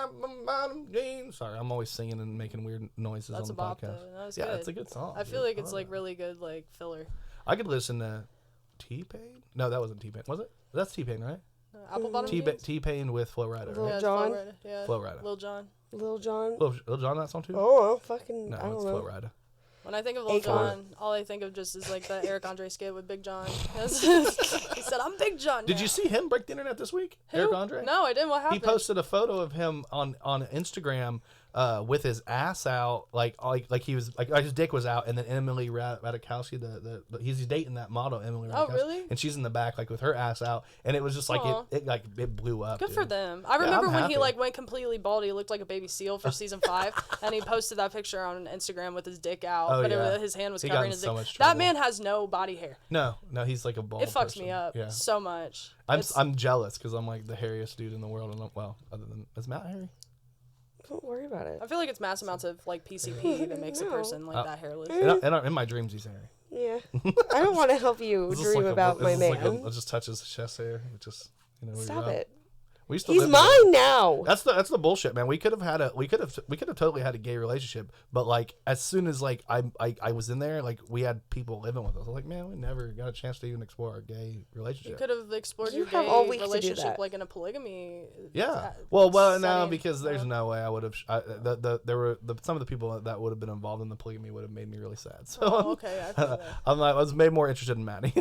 bottom jeans. Sorry, I'm always singing and making weird noises That's on the about podcast. That was Yeah, good. it's a good song. I feel dude. like it's love like that. really good, like filler. I could listen to T-Pain. No, that wasn't T-Pain. Was it? That's T-Pain, right? Apple bottom. T-Pain with Flo Rida. Lil Right? Yeah, Jon? Flo Rida, yeah. Flo Rida. Lil Jon. Lil Jon? Lil Jon that song too? Oh, fucking, No, I don't it's know. Flo Rida. When I think of Lil Akon. Jon, all I think of just is like the Eric Andre skit with Big John. He said, "I'm Big John." Did now." you see him break the internet this week? Who? Eric Andre? No, I didn't. What happened? He posted a photo of him on Instagram with his ass out, like he was like his dick was out, and then Emily Ratajkowski, the he's dating that model Emily Ratajkowski. Oh, really? And she's in the back like with her ass out, and it was just like it blew up. Good dude. for them. I remember I'm when happy. he like went completely bald. He looked like a baby seal for season 5, and he posted that picture on Instagram with his dick out, Oh, but yeah. his hand was He got covering in his so dick. much That trouble. man has no body hair. No, he's like a bald. It fucks person. me up Yeah. so much. I'm jealous because I'm like the hairiest dude in the world, and other than is Matt hairy? Don't worry about it. I feel like it's mass amounts of like PCP that makes a person like that hairless. In my dreams, he's hairy. Yeah. I don't want to help you This is dream like about my man. I'll just touch his chest hair. It just Stop it. We used to He's live together. mine now. That's the bullshit, man. We could have totally had a gay relationship, but like as soon as like I was in there, like we had people living with us. I was like, man, we never got a chance to even explore our gay relationship. You could have explored You your have gay all week to do relationship that. like in a polygamy. Yeah. Well, no, setting. because there's no way I would have. There were some of the people that would have been involved in the polygamy would have made me really sad. So Oh, okay. I feel that. I was made more interested in Maddie.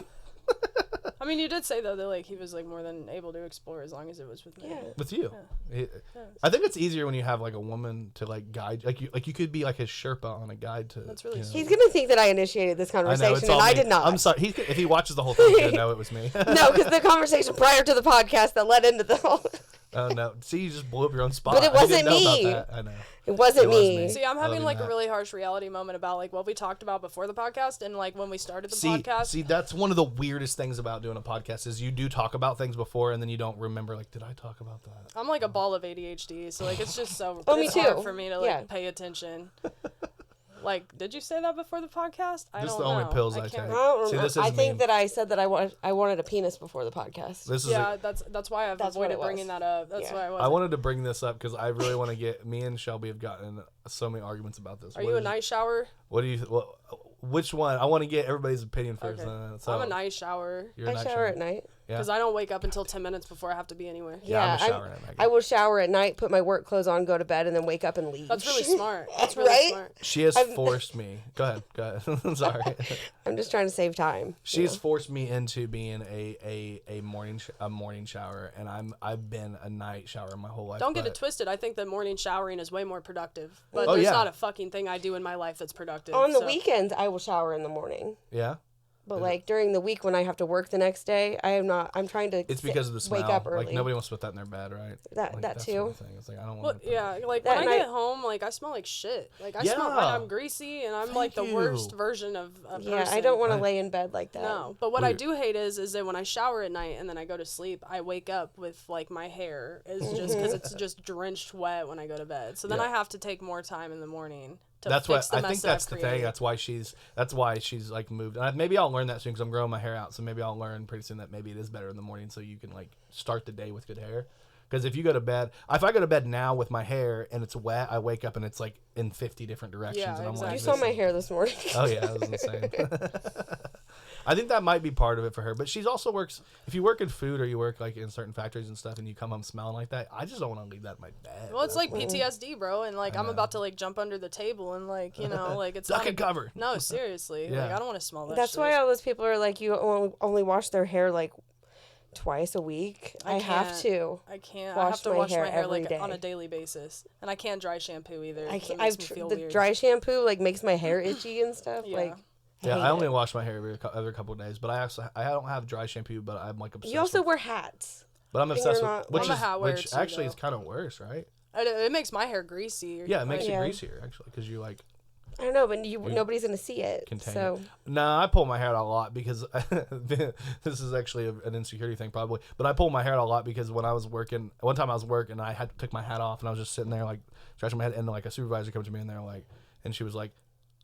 I mean, you did say though that like he was like more than able to explore as long as it was with me. Yeah. With you, I think it's easier when you have like a woman to like guide. Like you could be like his Sherpa on a guide to. That's really you know. He's going to think that I initiated this I know, conversation, it's all and I me. did not. I'm sorry. If he watches the whole thing, he's gonna know it was me. No, because the conversation prior to the podcast that led into the whole... Oh no! See, you just blew up your own spot. But it wasn't I didn't know me. About that. I know. It wasn't It was me. me. See, I'm I having love like you, a Matt. really harsh reality moment about like what we talked about before the podcast and like when we started the See, podcast. that's one of the weirdest things about doing a podcast is you do talk about things before and then you don't remember. Like, did I talk about that? I'm like a ball of ADHD, so like it's just so Oh, me it's hard too. for me to like Yeah. pay attention. Like, did you say that before the podcast? I Just don't the only know. pills I can't take. I remember. don't See, remember. this is I think me. that I said that I wanted a penis before the podcast. This is. Yeah, that's why I've That's what avoided it was. bringing that up. That's Yeah. why I was. I wanted to bring this up because I really want to get. Me and Shelby have gotten so many arguments about this. Are you a night shower? What do you? Which one? I want to get everybody's opinion first. Okay. So I'm a night shower You're a I night shower at night. Yeah. because I don't wake up until 10 minutes before I have to be anywhere. Yeah, I'm a I'm- shower at night. I will shower at night, put my work clothes on, go to bed, and then wake up and leave. That's really smart. That's really Right? smart. She has forced me. Go ahead. I'm sorry. I'm just trying to save time. She's forced me into being a morning shower, and I've been a night shower my whole life. Don't get but- it twisted. I think that morning showering is way more productive. But Oh, there's yeah. not a fucking thing I do in my life that's productive. On the so- weekends, I will shower in the morning. Yeah. But like during the week when I have to work the next day, I am not. I'm trying to. It's because of the smell. Wake up early. Like nobody wants to put that in their bed, right? That- Like, that that's too. the only thing. It's like I don't Well, want. yeah, like That when I night- get home, like I smell like shit. Like I smell like Yeah. I'm greasy and I'm Thank like the worst you. version of a Yeah, I person. don't want to Right. lay in bed like that. No, but what I Weird. do hate is that when I shower at night and then I go to sleep, I wake up with like my hair is just because it's just drenched wet when I go to bed. So then Yeah. I have to take more time in the morning to That's fix what the I mess think. that That's I've the thing. created. That's why she's like moved. And maybe I'll learn that soon because I'm growing my hair out. So maybe I'll learn pretty soon that maybe it is better in the morning, so you can like start the day with good hair. Because if you go to bed, if I go to bed now with my hair and it's wet, I wake up and it's like in 50 different directions. Yeah, and I'm exactly. like, You saw this my is- hair this morning. Oh yeah, that was insane. I think that might be part of it for her, but she's also works. If you work in food or you work like in certain factories and stuff, and you come home smelling like that, I just don't want to leave that in my bed. Well, it's like PTSD, bro, and like I'm know. about to like jump under the table and like like it's Duck not and cover. No, seriously, Yeah. like I don't want to smell that. That's shit. why all those people are like, you only wash their hair like twice a week. I have can't. to. I can't. I wash have to my wash hair my hair every like day. on a daily basis, and I can't dry shampoo either. I 'cause it can't. makes me feel The weird. dry shampoo like makes my hair itchy and stuff. Yeah. Like, Yeah, hate I only it. wash my hair every couple of days, but I don't have dry shampoo, but I'm like obsessed. You also with, wear hats. but I'm and obsessed you're with not- which I'm a is hat wearer which too, actually though. is kind of worse, right? It makes my hair greasy. Yeah, it makes Yeah. it greasier actually because you like I don't know, but nobody's gonna see it. contain So it. Nah, I pull my hair out a lot because this is actually an insecurity thing probably. But I pull my hair out a lot because when I was working, one time I was working, I had to take my hat off and I was just sitting there like scratching my head, and like a supervisor came to me and they're like, and she was like,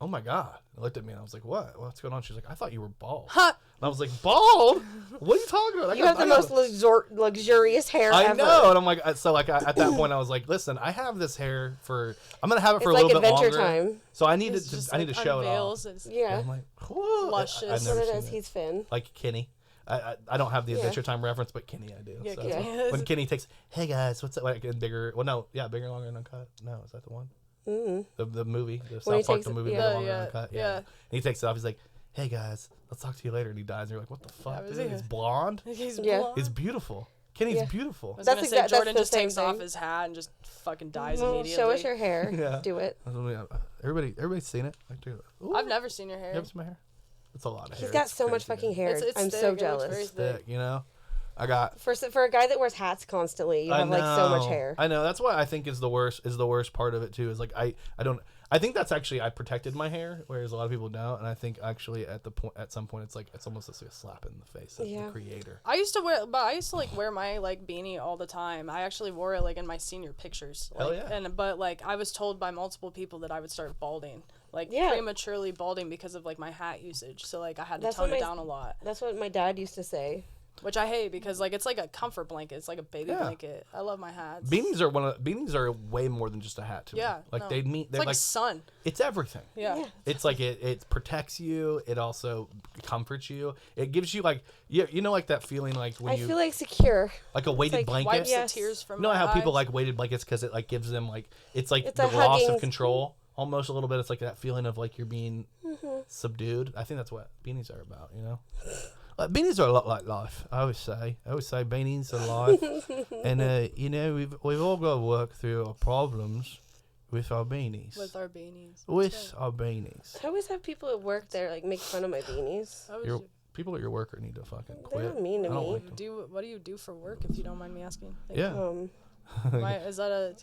"Oh my god!" And looked at me and I was like, "What? What's going on?" She's like, "I thought you were bald." Huh. And I was like, "Bald? What are you talking about?" you have the most luxurious hair I ever. know, and I'm like, so like at that point I was like, listen, I have this hair for, I'm gonna have it for It's a like little bit Adventure longer. Time. So I need It's to, just, I need to like, show it off. unveils. It's- Yeah. I'm like, whoa. Luscious. I've That's never what it seen is. He's Finn. like Kenny. I don't have the Yeah. Adventure Time reference, but Kenny I do. Yeah, So Kenny. when Kenny takes, hey guys, what's that? Like in bigger, well no, yeah, bigger, longer, and uncut. No, is that the one? The movie, the When he South Park, takes the it- movie, yeah. The Oh, Longer yeah, Uncut. yeah. And he takes it off. He's like, "Hey guys, let's talk to you later." And he dies. And you're like, "What the fuck? was Dude? he- He's blonde. He's Yeah. blonde. He's beautiful. Kenny's Yeah. beautiful." I was That's gonna exact- say Jordan that's just the same takes off thing. his hat and just fucking dies Well, immediately. show us your hair. Yeah. Do it. Everybody's seen it. Like, dude, ooh, I've never seen your hair. You ever seen my hair? It's a lot of hair. He's got It's so much crazy, fucking man. hair. It's I'm thick. so It looks jealous. very It's thick, you know. I got. For a guy that wears hats constantly, you have like so much hair. I know. That's why I think is the worst part of it too. Is like I think that's actually I protected my hair, whereas a lot of people don't. And I think actually at some point it's almost like a slap in the face of the creator. I used to like wear my like beanie all the time. I actually wore it like in my senior pictures. Like, Hell yeah. But like I was told by multiple people that I would start balding, like Yeah. prematurely balding because of like my hat usage. So like I had to That's tone what it my- down a lot, That's what my dad used to say. which I hate because like it's like a comfort blanket. It's like a baby Yeah. blanket. I love my hats. Beanies are way more than just a hat to me. Yeah, Like no. they're It's like a sun. it's everything. Yeah. It's like it protects you. It also comforts you. It gives you like you know like that feeling like when I you feel like secure. like a weighted like blanket. Wipes Yes. the tears from You know my how people eyes. like weighted blankets because it like gives them like it's like It's the a loss hugging- of control almost a little bit. It's like that feeling of like you're being Mm-hmm. subdued. I think that's what beanies are about. You know, beanies are a lot like life. I always say beanies are life, and you know we've all got to work through our problems with our beanies. with our beanies. With our beanies. I always have people at work there like make fun of my beanies. How would Your you people at your work need to fucking They're quit. not mean to I don't me. like them. what do you do for work if you don't mind me asking? Like, Yeah. Is that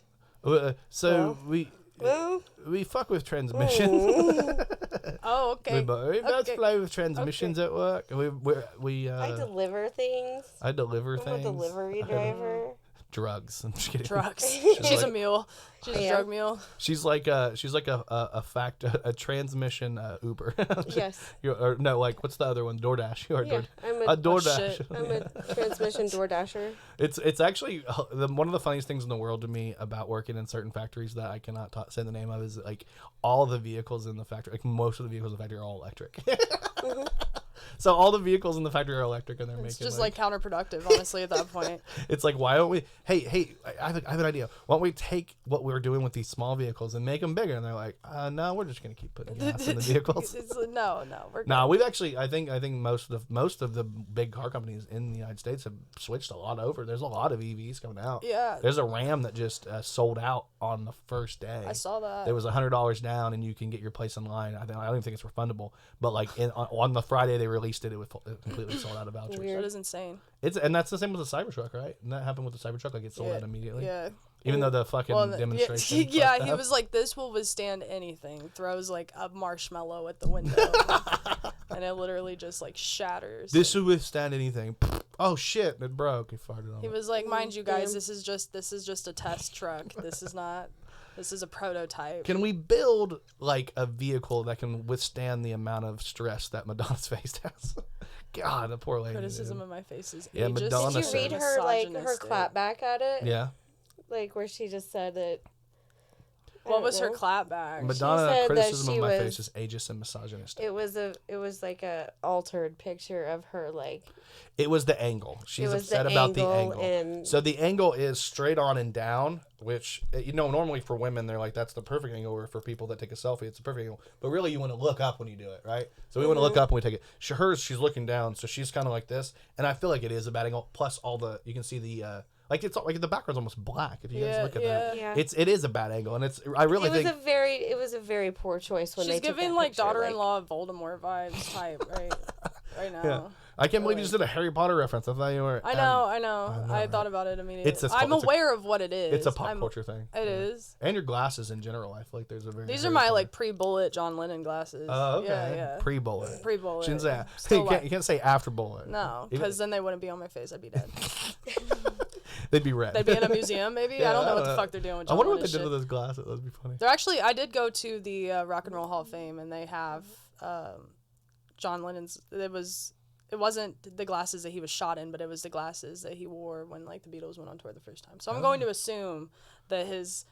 a So Well, we fuck with transmissions. Oh, okay. we both Okay. play with transmissions at work. We I deliver things. I deliver I'm things. a delivery driver. Drugs. I'm just kidding. Drugs. She's She's a like- mule. She's a Yeah. drug mule. She's like a transmission Uber. Yes. Or no, like what's the other one? DoorDash. You're Yeah, I'm a a DoorDash. shit. I'm a transmission door dasher. It's actually one of the funniest things in the world to me about working in certain factories that I cannot say the name of is like all the vehicles in the factory, like most of the vehicles in the factory are all electric. So all the vehicles in the factory are electric, and they're It's making just like counterproductive, honestly, at that point. it's like, why don't we? Hey, I have an idea. Why don't we take what we're doing with these small vehicles and make them bigger? And they're like, no, we're just gonna keep putting gas in the vehicles. No, we're No, we've actually. I think most of the big car companies in the United States have switched a lot over. There's a lot of EVs coming out. Yeah. There's a Ram that just sold out on the first day. I saw that. It was $100 down, and you can get your place online. I don't even think it's refundable. But like on the Friday they released it, it was completely sold out of vouchers. That is insane. And that's the same with the Cybertruck, right? And that happened with the Cybertruck, like it sold Yeah, out immediately. Yeah. Even though the fucking demonstration. Yeah, fucked he up. was like, "This will withstand anything." Throws like a marshmallow at the window, and it literally just like shatters. This will withstand anything. Oh shit! It broke. He farted on He it. was like, "Mind you, guys, Damn. this is just a test truck. This is not. This is a prototype." Can we build like a vehicle that can withstand the amount of stress that Madonna's face has? God, the poor lady. Criticism dude. of my face is Yeah, ageist. Madonna Did you read her like her misogynistic. clap back at it? Yeah, Like where she just said that. I What don't was her know. clap back? Madonna said that criticism she of my was- face is ageist and misogynistic. It was like a altered picture of her like. It was the angle. She's It was the upset about the angle angle. and- So the angle is straight on and down, which normally for women they're like that's the perfect angle, or for people that take a selfie it's the perfect angle. But really you want to look up when you do it, right? So we want to look up when we take it. She's looking down, so she's kind of like this, and I feel like it is a bad angle. Plus all the you can see the like it's like the background's almost black if you guys Yeah, look at yeah. that. Yeah. It is a bad angle, and I really It was think a very poor choice when She's they took giving that like picture, daughter-in-law of Voldemort vibes type, right now. yeah. I can't believe you just did a Harry Potter reference. I thought you were. I know. I thought about it immediately. It's a- I'm it's a- aware of what it is. It's a pop culture thing. It is. And your glasses in general, I feel like there's a very. These are Harry my Potter- like pre-bullet John Lennon glasses. Oh, okay. Yeah. Pre-bullet. Pre-bullet. Shouldn't say. Still You can't say after bullet. No, Even- because then they wouldn't be on my face. I'd be dead. they'd be red. They'd be in a museum, maybe. Yeah, I don't know what the fuck they're doing with I John wonder what Lennon they did to shit. those glasses. That'd be funny. They're actually. I did go to the Rock and Roll Hall of Fame, and they have John Lennon's. It wasn't the glasses that he was shot in, but it was the glasses that he wore when like the Beatles went on tour the first time. So I'm going to assume that his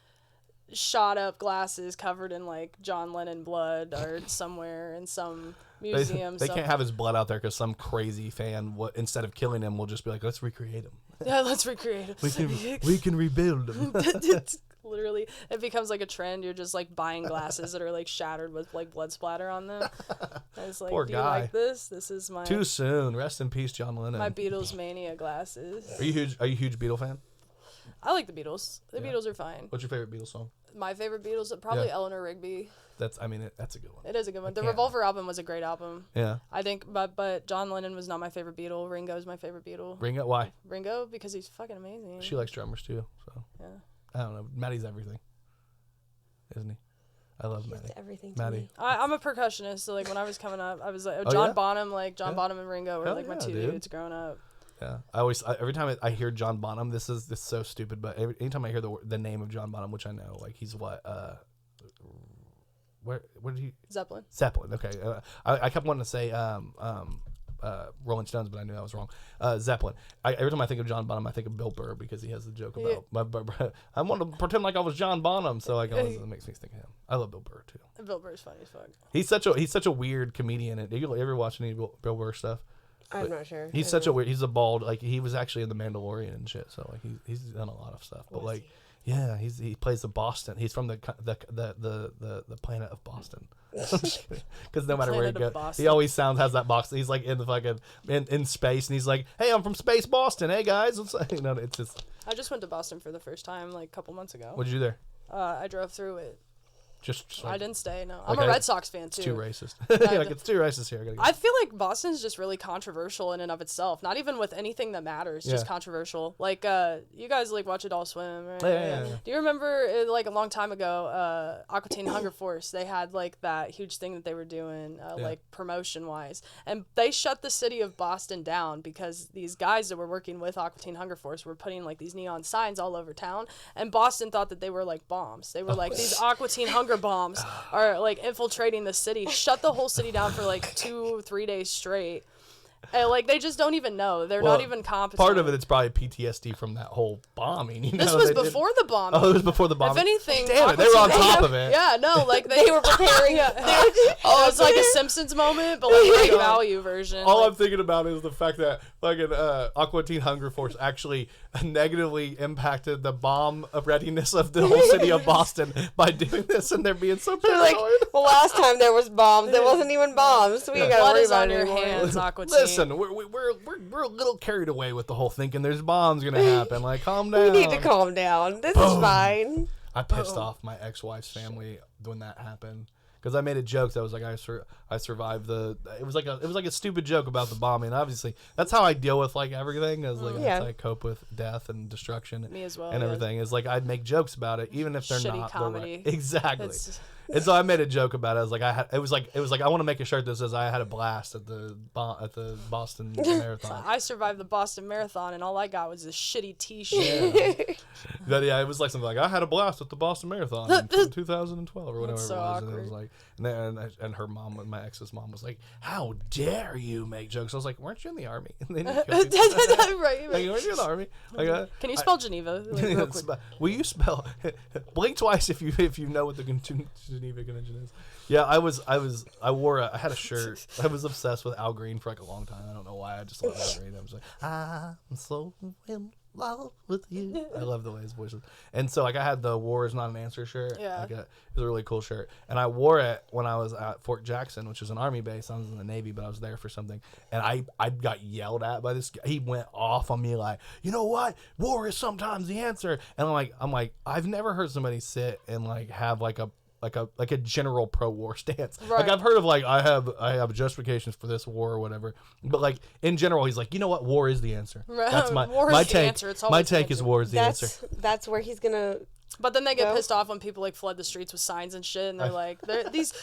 shot up glasses covered in like John Lennon blood are somewhere in some museum. They can't have his blood out there because some crazy fan, instead of killing him, will just be like, let's recreate him. Yeah, let's recreate it. We can rebuild him. Literally, it becomes like a trend. You're just like buying glasses that are like shattered with like blood splatter on them. And it's like, Poor do guy. you like this? This is my Too soon. Rest in peace, John Lennon. my Beatles mania glasses. Are you a huge Beatle fan? I like the Beatles. The Beatles are fine. What's your favorite Beatles song? My favorite Beatles, probably Yeah. Eleanor Rigby. That's a good one. It is a good one. The can't- Revolver album was a great album. Yeah. I think, but John Lennon was not my favorite Beatle. Ringo's my favorite Beatle. Ringo, why? Ringo, because he's fucking amazing. She likes drummers too, so. Yeah. I don't know. Maddie's everything. Isn't he? I love Maddie. Everything to Maddie. me. I'm a percussionist, so like when I was coming up, I was like Oh, John yeah? Bonham, Yeah. Bonham and Ringo were Hell like my yeah, two dude. dudes growing up. Yeah. Every time I hear John Bonham, this is so stupid, but anytime I hear the name of John Bonham, which I know, like he's what, where did he? Zeppelin. Zeppelin. Okay. I kept wanting to say Rolling Stones, but I knew I was wrong. Zeppelin. Every time I think of John Bonham, I think of Bill Burr because he has the joke about I want to pretend like I was John Bonham, so like it makes me think of him. I love Bill Burr too. Bill Burr's funny as fuck. He's such a weird comedian. Do you ever watch any Bill Burr stuff? I'm not sure. He's such a weird. He's a bald. Like he was actually in the Mandalorian and shit. So like he's done a lot of stuff. But like yeah, he plays the Boston. He's from the planet of Boston. Because no matter where he Planet of goes, Boston. he always sounds that Boston. He's like in the fucking in space, and he's like, "Hey, I'm from Space Boston. Hey guys," it's like, it's just. I just went to Boston for the first time like a couple months ago. What'd you do there? I drove through it. Just I like, didn't stay. No, like I'm a I- Red Sox fan it's too. too racist. Like it's too racist here. I gotta go. I feel like Boston's just really controversial in and of itself. Not even with anything that matters, just Yeah. controversial. Like, you guys like watch Adult Swim, right? Yeah. Do you remember like a long time ago, Aqua Teen Hunger Force? They had like that huge thing that they were doing, like promotion wise, and they shut the city of Boston down because these guys that were working with Aqua Teen Hunger Force were putting like these neon signs all over town, and Boston thought that they were like bombs. They were like these Aqua Teen Hunger bombs. Are like infiltrating the city, shut the whole city down for like 2-3 days straight. And like they just don't even know. They're Well, not even competent. Part of it's probably PTSD from that whole bombing. You know? This was They did- before the bombing. Oh, it was before the bombing. If anything, Damn it, they were on Aqua Teen- top of it. Yeah, no, like they were preparing. It was like a Simpsons moment, but like great value version. All like, I'm thinking about is the fact that fucking Aqua Teen Hunger Force actually negatively impacted the bomb readiness of the whole city of Boston by doing this, and they're being so They're like, paranoid. well, last time there was bombs. There wasn't even bombs. So we ain't got to blood worry is about on it your anymore. hands, Aqua Teen. Listen, we're a little carried away with the whole thinking there's bombs gonna happen. Like, calm down. We need to calm down. This is fine. I pissed off my ex-wife's family when that happened because I made a joke that was like I survived the. It was like a stupid joke about the bombing. Obviously, that's how I deal with like everything. Is like that's Yeah. how I cope with death and destruction. Me as well, And yeah. everything is like I'd make jokes about it even if they're Shitty not comedy. The right. Exactly. It's- And so I made a joke about it. I was like, it was like I want to make a shirt that says I had a blast at the Boston Marathon. I survived the Boston Marathon, and all I got was a shitty T-shirt. But yeah, it was like something like I had a blast at the Boston Marathon in 2012 or whatever That's so it was. And it was awkward. like, and her mom, my ex's mom, was like, "How dare you make jokes?" I was like, "Weren't you in the army?" And they didn't kill you. right. Like, weren't you in the army? Like, Can you spell Geneva? Like, real quick. will you spell? Blink twice if you know what the Geneva Convention is. Yeah, I had a shirt. I was obsessed with Al Green for like a long time. I don't know why. I just love Al Green. I was like, I'm so in love with you. I love the way his voice is. And so like I had the "War is not an answer" shirt. Yeah. Like it was a really cool shirt. And I wore it when I was at Fort Jackson, which is an army base. I was in the Navy, but I was there for something. And I got yelled at by this guy. He went off on me like, "You know what? War is sometimes the answer." And I'm like, I've never heard somebody sit and like have like a general pro-war stance. Right. Like I've heard of like I have justifications for this war or whatever, but like in general, he's like, you know what, war is the answer. Right. That's War is my the take. answer. It's My always the take is answer. war is the answer. That's where he's gonna. But then they get Well- pissed off when people like flood the streets with signs and shit, and they're like, these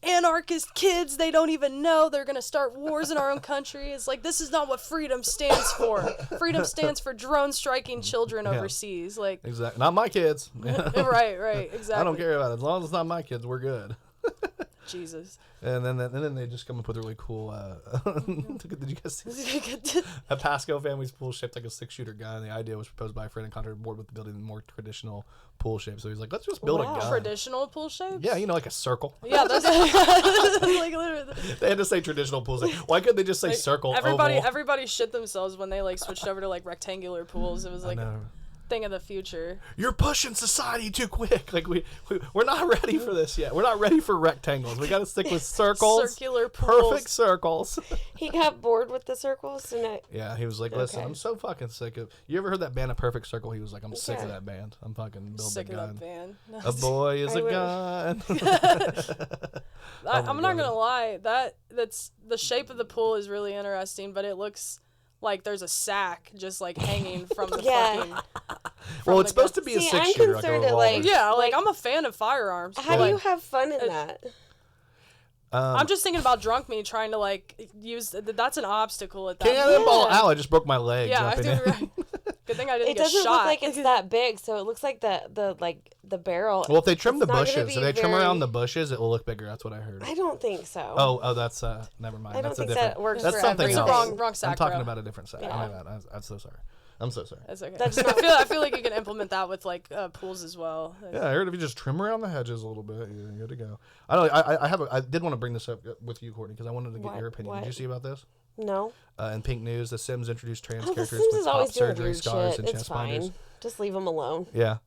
anarchist kids, they don't even know they're gonna start wars in our own country. It's like this is not what freedom stands for. Freedom stands for drone striking children overseas. Like, Exactly. Not my kids. right, exactly. I don't care about it. As long as it's not my kids, we're good. Jesus. And then they just come up with a really cool. Did you guys see a Pasco family's pool shaped like a 6-shooter gun? The idea was proposed by a friend and contracted board with building a more traditional pool shape. So he's like, let's just build a gun. Traditional pool shapes? Yeah, like a circle. Yeah, that's like literally. They had to say traditional pool shape. Why couldn't they just say circle? Oval? Everybody shit themselves when they like switched over to like rectangular pools. It was like, No. thing of the future. You're pushing society too quick. Like we're not ready for this yet. We're not ready for rectangles. We got to stick with circles. Circular pools. Perfect circles. He got bored with the circles, and Yeah, he was like, listen, Okay. I'm so fucking sick of. You ever heard that band, A Perfect Circle? He was like, I'm sick of Yeah. that band. I'm fucking building Sick a of gun. that band. A boy is I a wish. gun. I'm not God. gonna lie. That's the shape of the pool is really interesting, but it looks like there's a sack just like hanging from the Yeah. fucking. Well, the it's supposed to gun. be a See, I'm 6-shooter, concerned like a that, like- revolver. Yeah, like I'm a fan of firearms. how but, do you like, have fun in that? I'm just thinking about drunk me trying to like use. That's an obstacle at that. Can't point. ball out. I just broke my leg. Yeah, I jumping do. in. Right. Good thing I didn't It get doesn't shot. look like it's that big, so it looks like the barrel. Well, if they trim It's the not gonna bushes, be if they trim very- around the bushes, it will look bigger. That's what I heard. I don't think so. Oh, that's never mind. I don't That's a think different. that works That's for something everything. else. It's a wrong sack, I'm talking bro. about a different sack. Yeah. My bad. I'm so sorry. I'm so sorry. That's okay. That's I feel like you can implement that with like pools as well. Yeah, I heard if you just trim around the hedges a little bit, you're good to go. I don't. I did want to bring this up with you, Courtney, because I wanted to get What? your opinion. What? Did you see about this? No. In Pink News, The Sims introduced trans Oh, The characters Sims with is top always doing surgery, weird scars, shit. and It's chest fine. binders. Just leave them alone. Yeah.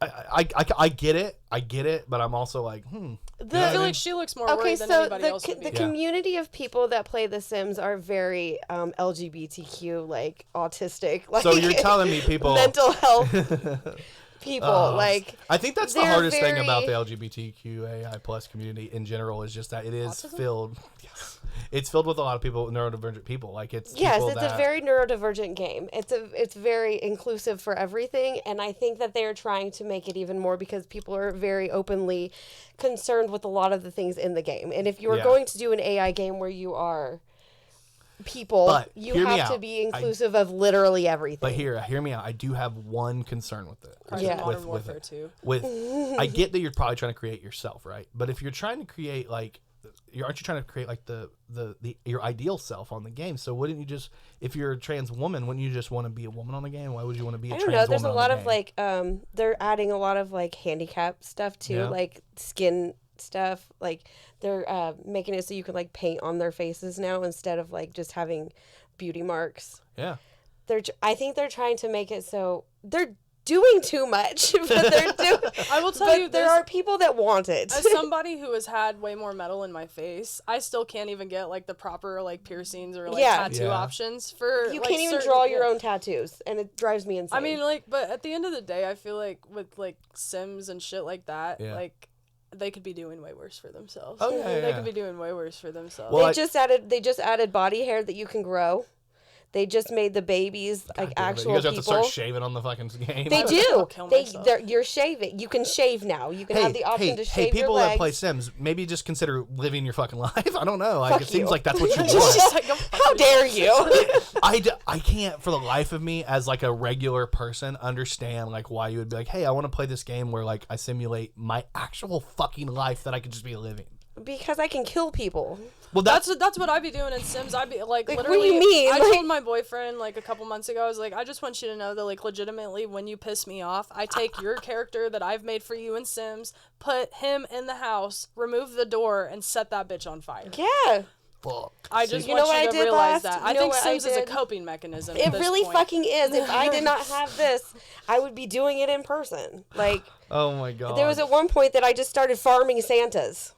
I get it, but I'm also like, I feel The, like she looks more okay, worried than so anybody else would be. the community of people that play The Sims are very LGBTQ, like autistic, like so you're telling me people. mental health people, like I think that's the they're hardest thing about the very- LGBTQAI plus community in general is just that it is Autism? filled. Yes, it's filled with a lot of people, neurodivergent people. Like it's yes, people it's that, a very neurodivergent game. It's very inclusive for everything, and I think that they're trying to make it even more because people are very openly concerned with a lot of the things in the game. And if you are Yeah. going to do an AI game where you are people, But you hear me have to out. be inclusive of literally everything. But hear me out. I do have one concern with it. Probably Yeah. Modern Warfare 2. With I get that you're probably trying to create yourself, right? But if you're trying to create like, aren't you trying to create like the your ideal self on the game? So wouldn't you just, if you're a trans woman, wouldn't you just want to be a woman on the game? Why would you want to be a I trans don't know. There's a woman lot on of the game? like they're adding a lot of like handicap stuff too, Yeah. like skin stuff. Like they're making it so you can like paint on their faces now instead of like just having beauty marks. Yeah. I think they're trying to make it so they're doing too much, but they're doing. I will tell But you, there are people that want it. as somebody who has had way more metal in my face, I still can't even get like the proper like piercings or like Yeah. tattoo Yeah. options for. You like, can't even certain- draw your yeah. own tattoos, and it drives me insane. I mean, like, but at the end of the day, I feel like with like Sims and shit like that, Yeah. like they could be doing way worse for themselves. Oh, yeah, They yeah. could be doing way worse for themselves. Well, they just added body hair that you can grow. They just made the babies like Damn it. actual You guys have to people. start shaving on the fucking game. They I'll do. kill myself. You're shaving. You can shave now. You can have the option to shave people your legs. that play Sims, maybe just consider living your fucking life. I don't know. Like, Fuck it seems you. like that's what you Just want. Like, go How dare you? I can't for the life of me as like a regular person understand like why you would be like, hey, I want to play this game where like I simulate my actual fucking life that I could just be living. Because I can kill people. Well, That's what I'd be doing in Sims. I'd be like Like, what do literally. you mean? I Like- told my boyfriend like a couple months ago. I was like, I just want you to know that like legitimately, when you piss me off, I take your character that I've made for you in Sims, put him in the house, remove the door, and set that bitch on fire. Yeah. fuck. I just You want know what you I to did realize last? that. You I know think what I Sims is a did? coping mechanism. It at this really point. fucking is. If I did not have this, I would be doing it in person. Like, Oh my god. there was at one point that I just started farming Santas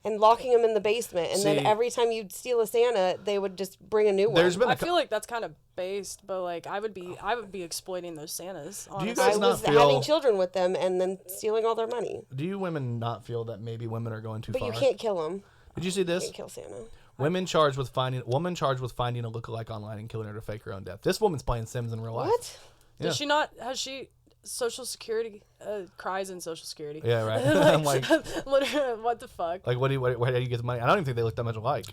and locking them in the basement. And See- then every time you'd steal a Santa, they would just bring a new one. There's been I feel like that's kind of based, but like I would be exploiting those Santas. Honestly. you guys I not was feel- having children with them and then stealing all their money. Do you women not feel that maybe women are going too But far? you can't kill them. Did you see You this? can't kill Santa. Woman charged with finding a lookalike online and killing her to fake her own death. This woman's playing Sims in real life. What? Yeah. Does she not? Has she? Social Security cries in Social Security. Yeah, right. I'm like, literally, what the fuck? where do you get the money? I don't even think they look that much alike.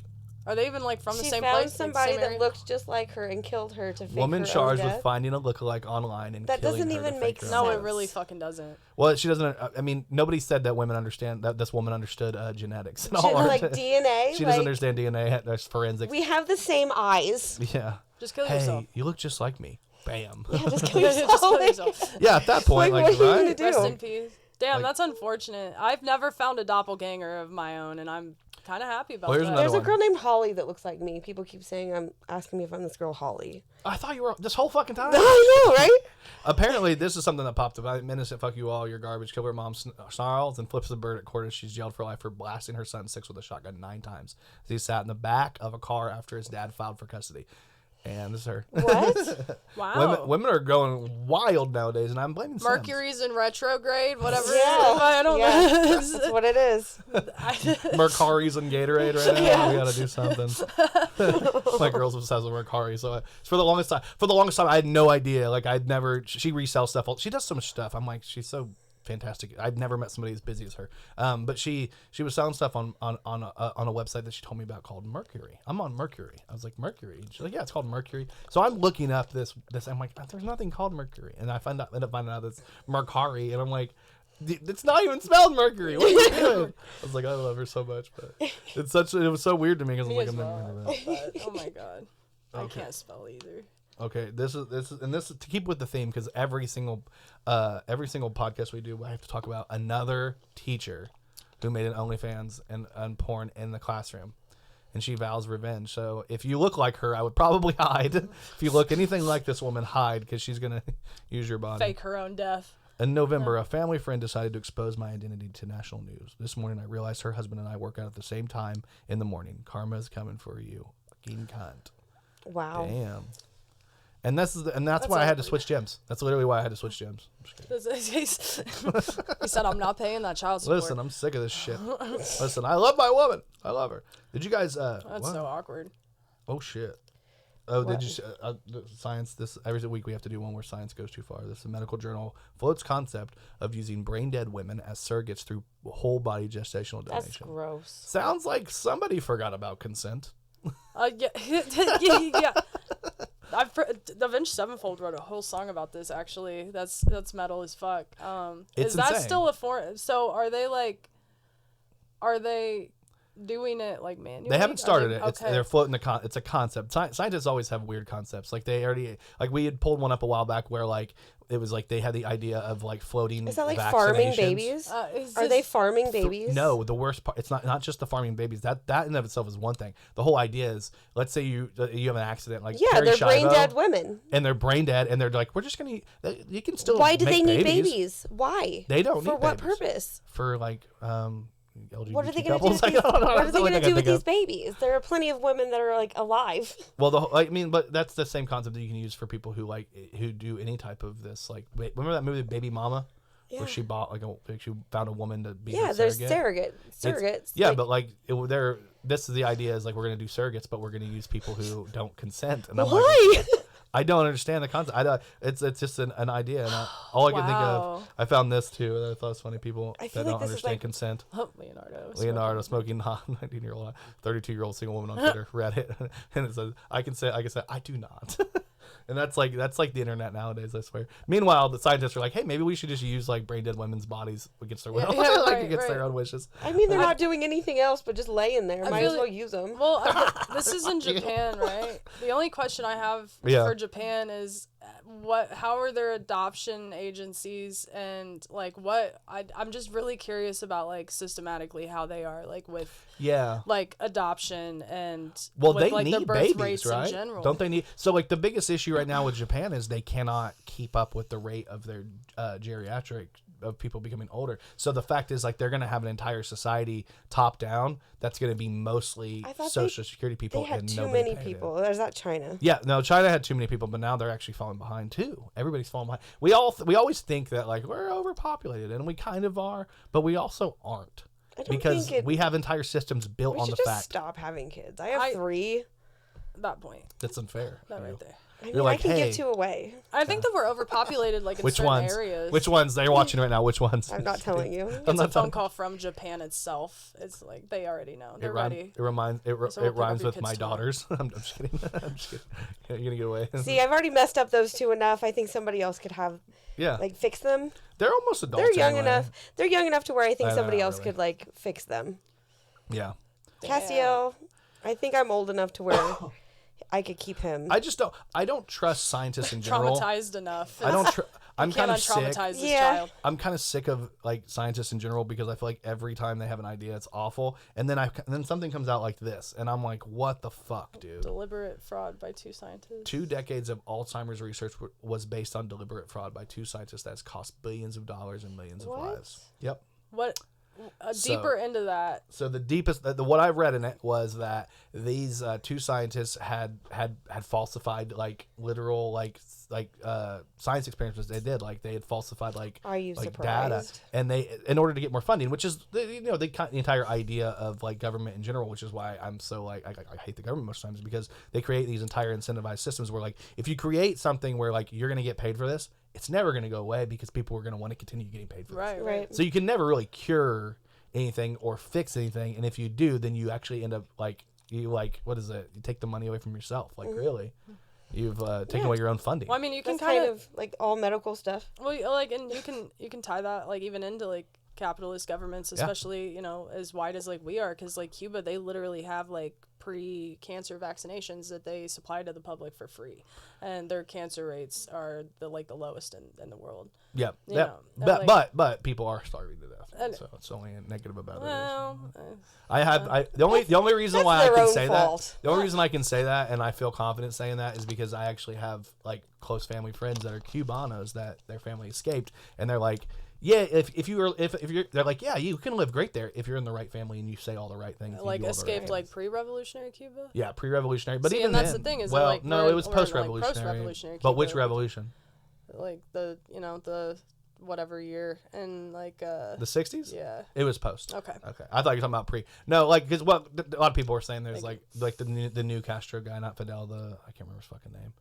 Are they even like from the She same found place? somebody like, same that area? looked just like her and killed her to fake Woman her own charged death. with finding a lookalike online and That killing doesn't her even to make fake her No, own it death. really fucking doesn't. Well, she doesn't. I mean, nobody said that women understand that this woman understood genetics and all. Like DNA. She like, doesn't understand DNA. There's forensics. We have the same eyes. Yeah. Just kill Hey, yourself. you look just like me. Bam. Yeah, just kill Just yourself. kill yourself. Yeah, at that point, Like, like, what are you right? gonna do? Rest in peace. Damn, Like- that's unfortunate. I've never found a doppelganger of my own, and I'm kind of happy about Well, here's that. another There's a one. girl named Holly that looks like me. People keep saying asking me if I'm this girl Holly. I thought you were this whole fucking time. I know, right? Apparently, this is something that popped up. I'm innocent, fuck you all, you're garbage. Kill her mom snarls and flips the bird at Cortni. She's jailed for life for blasting her son 6 with a shotgun 9 times. He sat in the back of a car after his dad filed for custody. And this is her. What? Wow. Women are going wild nowadays, and I'm blaming Sims. Mercury's in retrograde, whatever. Yeah. I don't Yeah. know. That's what it is. Mercari's and Gatorade right now. We gotta do something. My girl's obsessed with Mercari, so for the longest time, I had no idea. Like I'd never. She resells stuff. She does so much stuff. I'm like, she's so fantastic. I've never met somebody as busy as her. But she was selling stuff on a website that she told me about called Mercury. I'm on Mercury. I was like, Mercury. And she's like, yeah, it's called Mercury. So I'm looking up this. I'm like, there's nothing called Mercury, and I end up finding out it's Mercari, and I'm like, it's not even spelled Mercury. What are you doing? I was like, I love her so much, but it was so weird to me because I'm like, I'm never gonna know. Oh my god, I can't spell either. Okay, this is to keep with the theme because every single podcast we do, I have to talk about another teacher who made an OnlyFans and porn in the classroom, and she vows revenge. So if you look like her, I would probably hide. If you look anything like this woman, hide because she's gonna use your body. Fake her own death. In November, a family friend decided to expose my identity to national news. This morning, I realized her husband and I work out at the same time in the morning. Karma's coming for you, fucking cunt. Wow. Damn. And that's why I had to switch gyms. That's literally why I had to switch gyms. He said, I'm not paying that child support. Listen, I'm sick of this shit. Listen, I love my woman. I love her. Did you guys? That's what? so awkward. Oh shit. Oh, did you? Science. This every week we have to do one where science goes too far. This is a medical journal floats concept of using brain dead women as surrogates through whole body gestational donation. That's gross. Sounds like somebody forgot about consent. Yeah. Yeah. Avenged Sevenfold wrote a whole song about this. Actually, that's metal as fuck. It's is that insane. still a form? So are they doing it like manually? They haven't started it. Okay. They're floating it's a concept. Scientists always have weird concepts. Like they already we had pulled one up a while back where like it was like they had the idea of like floating. Is that like farming vaccinations. babies? Are they farming babies? No, the worst part. It's not just the farming babies. That in and of itself is one thing. The whole idea is, let's say you have an accident, like Yeah, Terry they're Schiavo, brain dead women. and they're brain dead, and they're like, we're just gonna. You can still. Why do make they need babies? Why? They don't For need what babies. purpose? For like LGBT What are they going to do? couples. With these, what are they going to do with these these babies? There are plenty of women that are like alive. Well, but that's the same concept that you can use for people who do any type of this. Like, remember that movie Baby Mama, where she bought she found a woman to be her there's surrogate? surrogates. Yeah, but this is the idea is like we're gonna do surrogates, but we're gonna use people who don't consent. And I'm why? like, I don't understand the concept. It's just an idea, and all I can think of. I found this too. And I thought it was funny. People that like don't this is understand like- consent. Leonardo Smoking 19-year-old, 32-year-old single woman on Twitter, Reddit, and it says, "I can say, I do not." And that's like the internet nowadays, I swear. Meanwhile, the scientists are like, hey, maybe we should just use like brain dead women's bodies against their will, against their own wishes. I mean, they're not doing anything else but just laying there. Might as feel well use them. Well, this is in Japan, right? The only question I have for Japan is how are their adoption agencies and like I'm just really curious about like systematically how they are like with like adoption and well with, they like, need their birth babies, rates right? in general. Don't they need? So like the biggest issue right now with Japan is they cannot keep up with the rate of their geriatric of people becoming older. So the fact is like they're going to have an entire society top down that's going to be mostly social security people. They had and too nobody many paid people. it. There's that China. Yeah, no, China had too many people, but now they're actually falling behind too. Everybody's falling behind. We always think that like we're overpopulated, and we kind of are, but we also aren't. Because we have entire systems built on the fact. We should just stop having kids. I have 3. That point. That's unfair. That right there. I mean, I can give 2 away. I think that we're overpopulated, like in certain areas. Which ones? They're watching right now. Which ones? I'm not telling you. It's a phone call from Japan itself. It's like they already know. They're ready. It rhymes with my daughters. I'm just kidding. I'm just kidding. You're gonna get away. See, I've already messed up those 2 enough. I think somebody else could have. Like fix them. They're almost adults. They're young anyway. enough. They're young enough to where I think somebody else could like fix them. Yeah. Castiel, I think I'm old enough to where I could keep him. I don't trust scientists in general. Traumatized enough. I'm kind of sick. Traumatize this Yeah. child. I'm kind of sick of like scientists in general because I feel like every time they have an idea, it's awful, and then something comes out like this, and I'm like, what the fuck, dude? Deliberate fraud by 2 scientists. 2 decades of Alzheimer's research was based on deliberate fraud by 2 scientists that's cost billions of dollars and millions of lives. Yep. What? Deeper into that. So the deepest, what I read in it was that these 2 scientists had falsified like literal science experiments they did. Like they had falsified Are you data, surprised? and they in order to get more funding, which is the entire idea of like government in general, which is why I'm so like I hate the government most times, because they create these entire incentivized systems where like if you create something where like you're gonna get paid for this, it's never going to go away because people are going to want to continue getting paid for this. Right. So you can never really cure anything or fix anything, and if you do, then you actually end up what is it? You take the money away from yourself. Like really, you've taken away your own funding. Well, I mean, you can That's kind of like all medical stuff. Well, like, and you can tie that like even into like capitalist governments, especially as wide as like we are, because like Cuba, they literally have like pre-cancer vaccinations that they supply to the public for free, and their cancer rates are the lowest in the world. Yeah, You yeah. know, But people are starving to death, And- so it's only a negative about it. Well, The only reason that's why I their can own say fault. that, the only reason I can say that, and I feel confident saying that, is because I actually have like close family friends that are Cubanos that their family escaped, and they're like, yeah, if you're they're like, yeah, you can live great there if you're in the right family and you say all the right things. and like you do all the right escaped like things. pre-revolutionary Cuba. Yeah, pre-revolutionary, but See, even and that's then, the thing is that, well, like, no, we're- it was we're in, like, post-revolutionary. post-revolutionary But Cuba. which revolution? Like the whatever year and like The 60s? yeah. It was post. Okay. Okay. I thought you were talking about pre. No, like because a lot of people were saying there's like the new Castro guy, not Fidel. I can't remember his fucking name.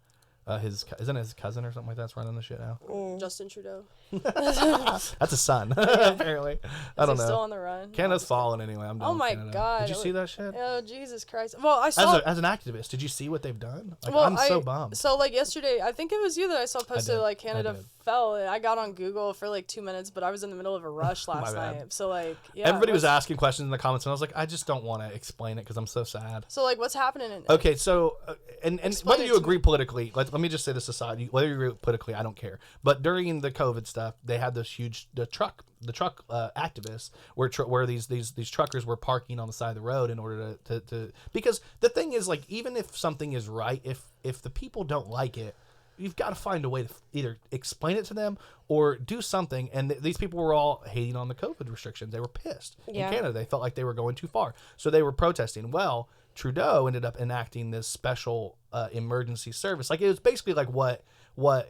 Isn't his cousin or something like that's running the shit now? Justin Trudeau. That's a son, apparently. I don't Is he know. still on the run? Canada's falling anyway. I'm done Oh with my Canada. God. Did you see that shit? Oh Jesus Christ! Well, I saw. As an activist, did you see what they've done? Like, well, I'm so bummed. So like yesterday, I think it was you that I saw posted did. like I Canada did. fell. I got on Google for like 2 minutes, but I was in the middle of a rush last bad. night. So like yeah. Everybody was what's- asking questions in the comments, and I was like, I just don't want to explain it because I'm so sad. So like, what's happening? Okay, so and Explain whether it you to agree politically, let me just say this aside. Whether you agree politically, I don't care. But during the COVID stuff, they had this huge the truck activists where these truckers were parking on the side of the road in order to because the thing is, like, even if something is right, if the people don't like it, you've got to find a way to either explain it to them or do something. And these people were all hating on the COVID restrictions. They were pissed Yeah. in Canada. They felt like they were going too far, so they were protesting. Well, Trudeau ended up enacting this special emergency service. Like, it was basically like what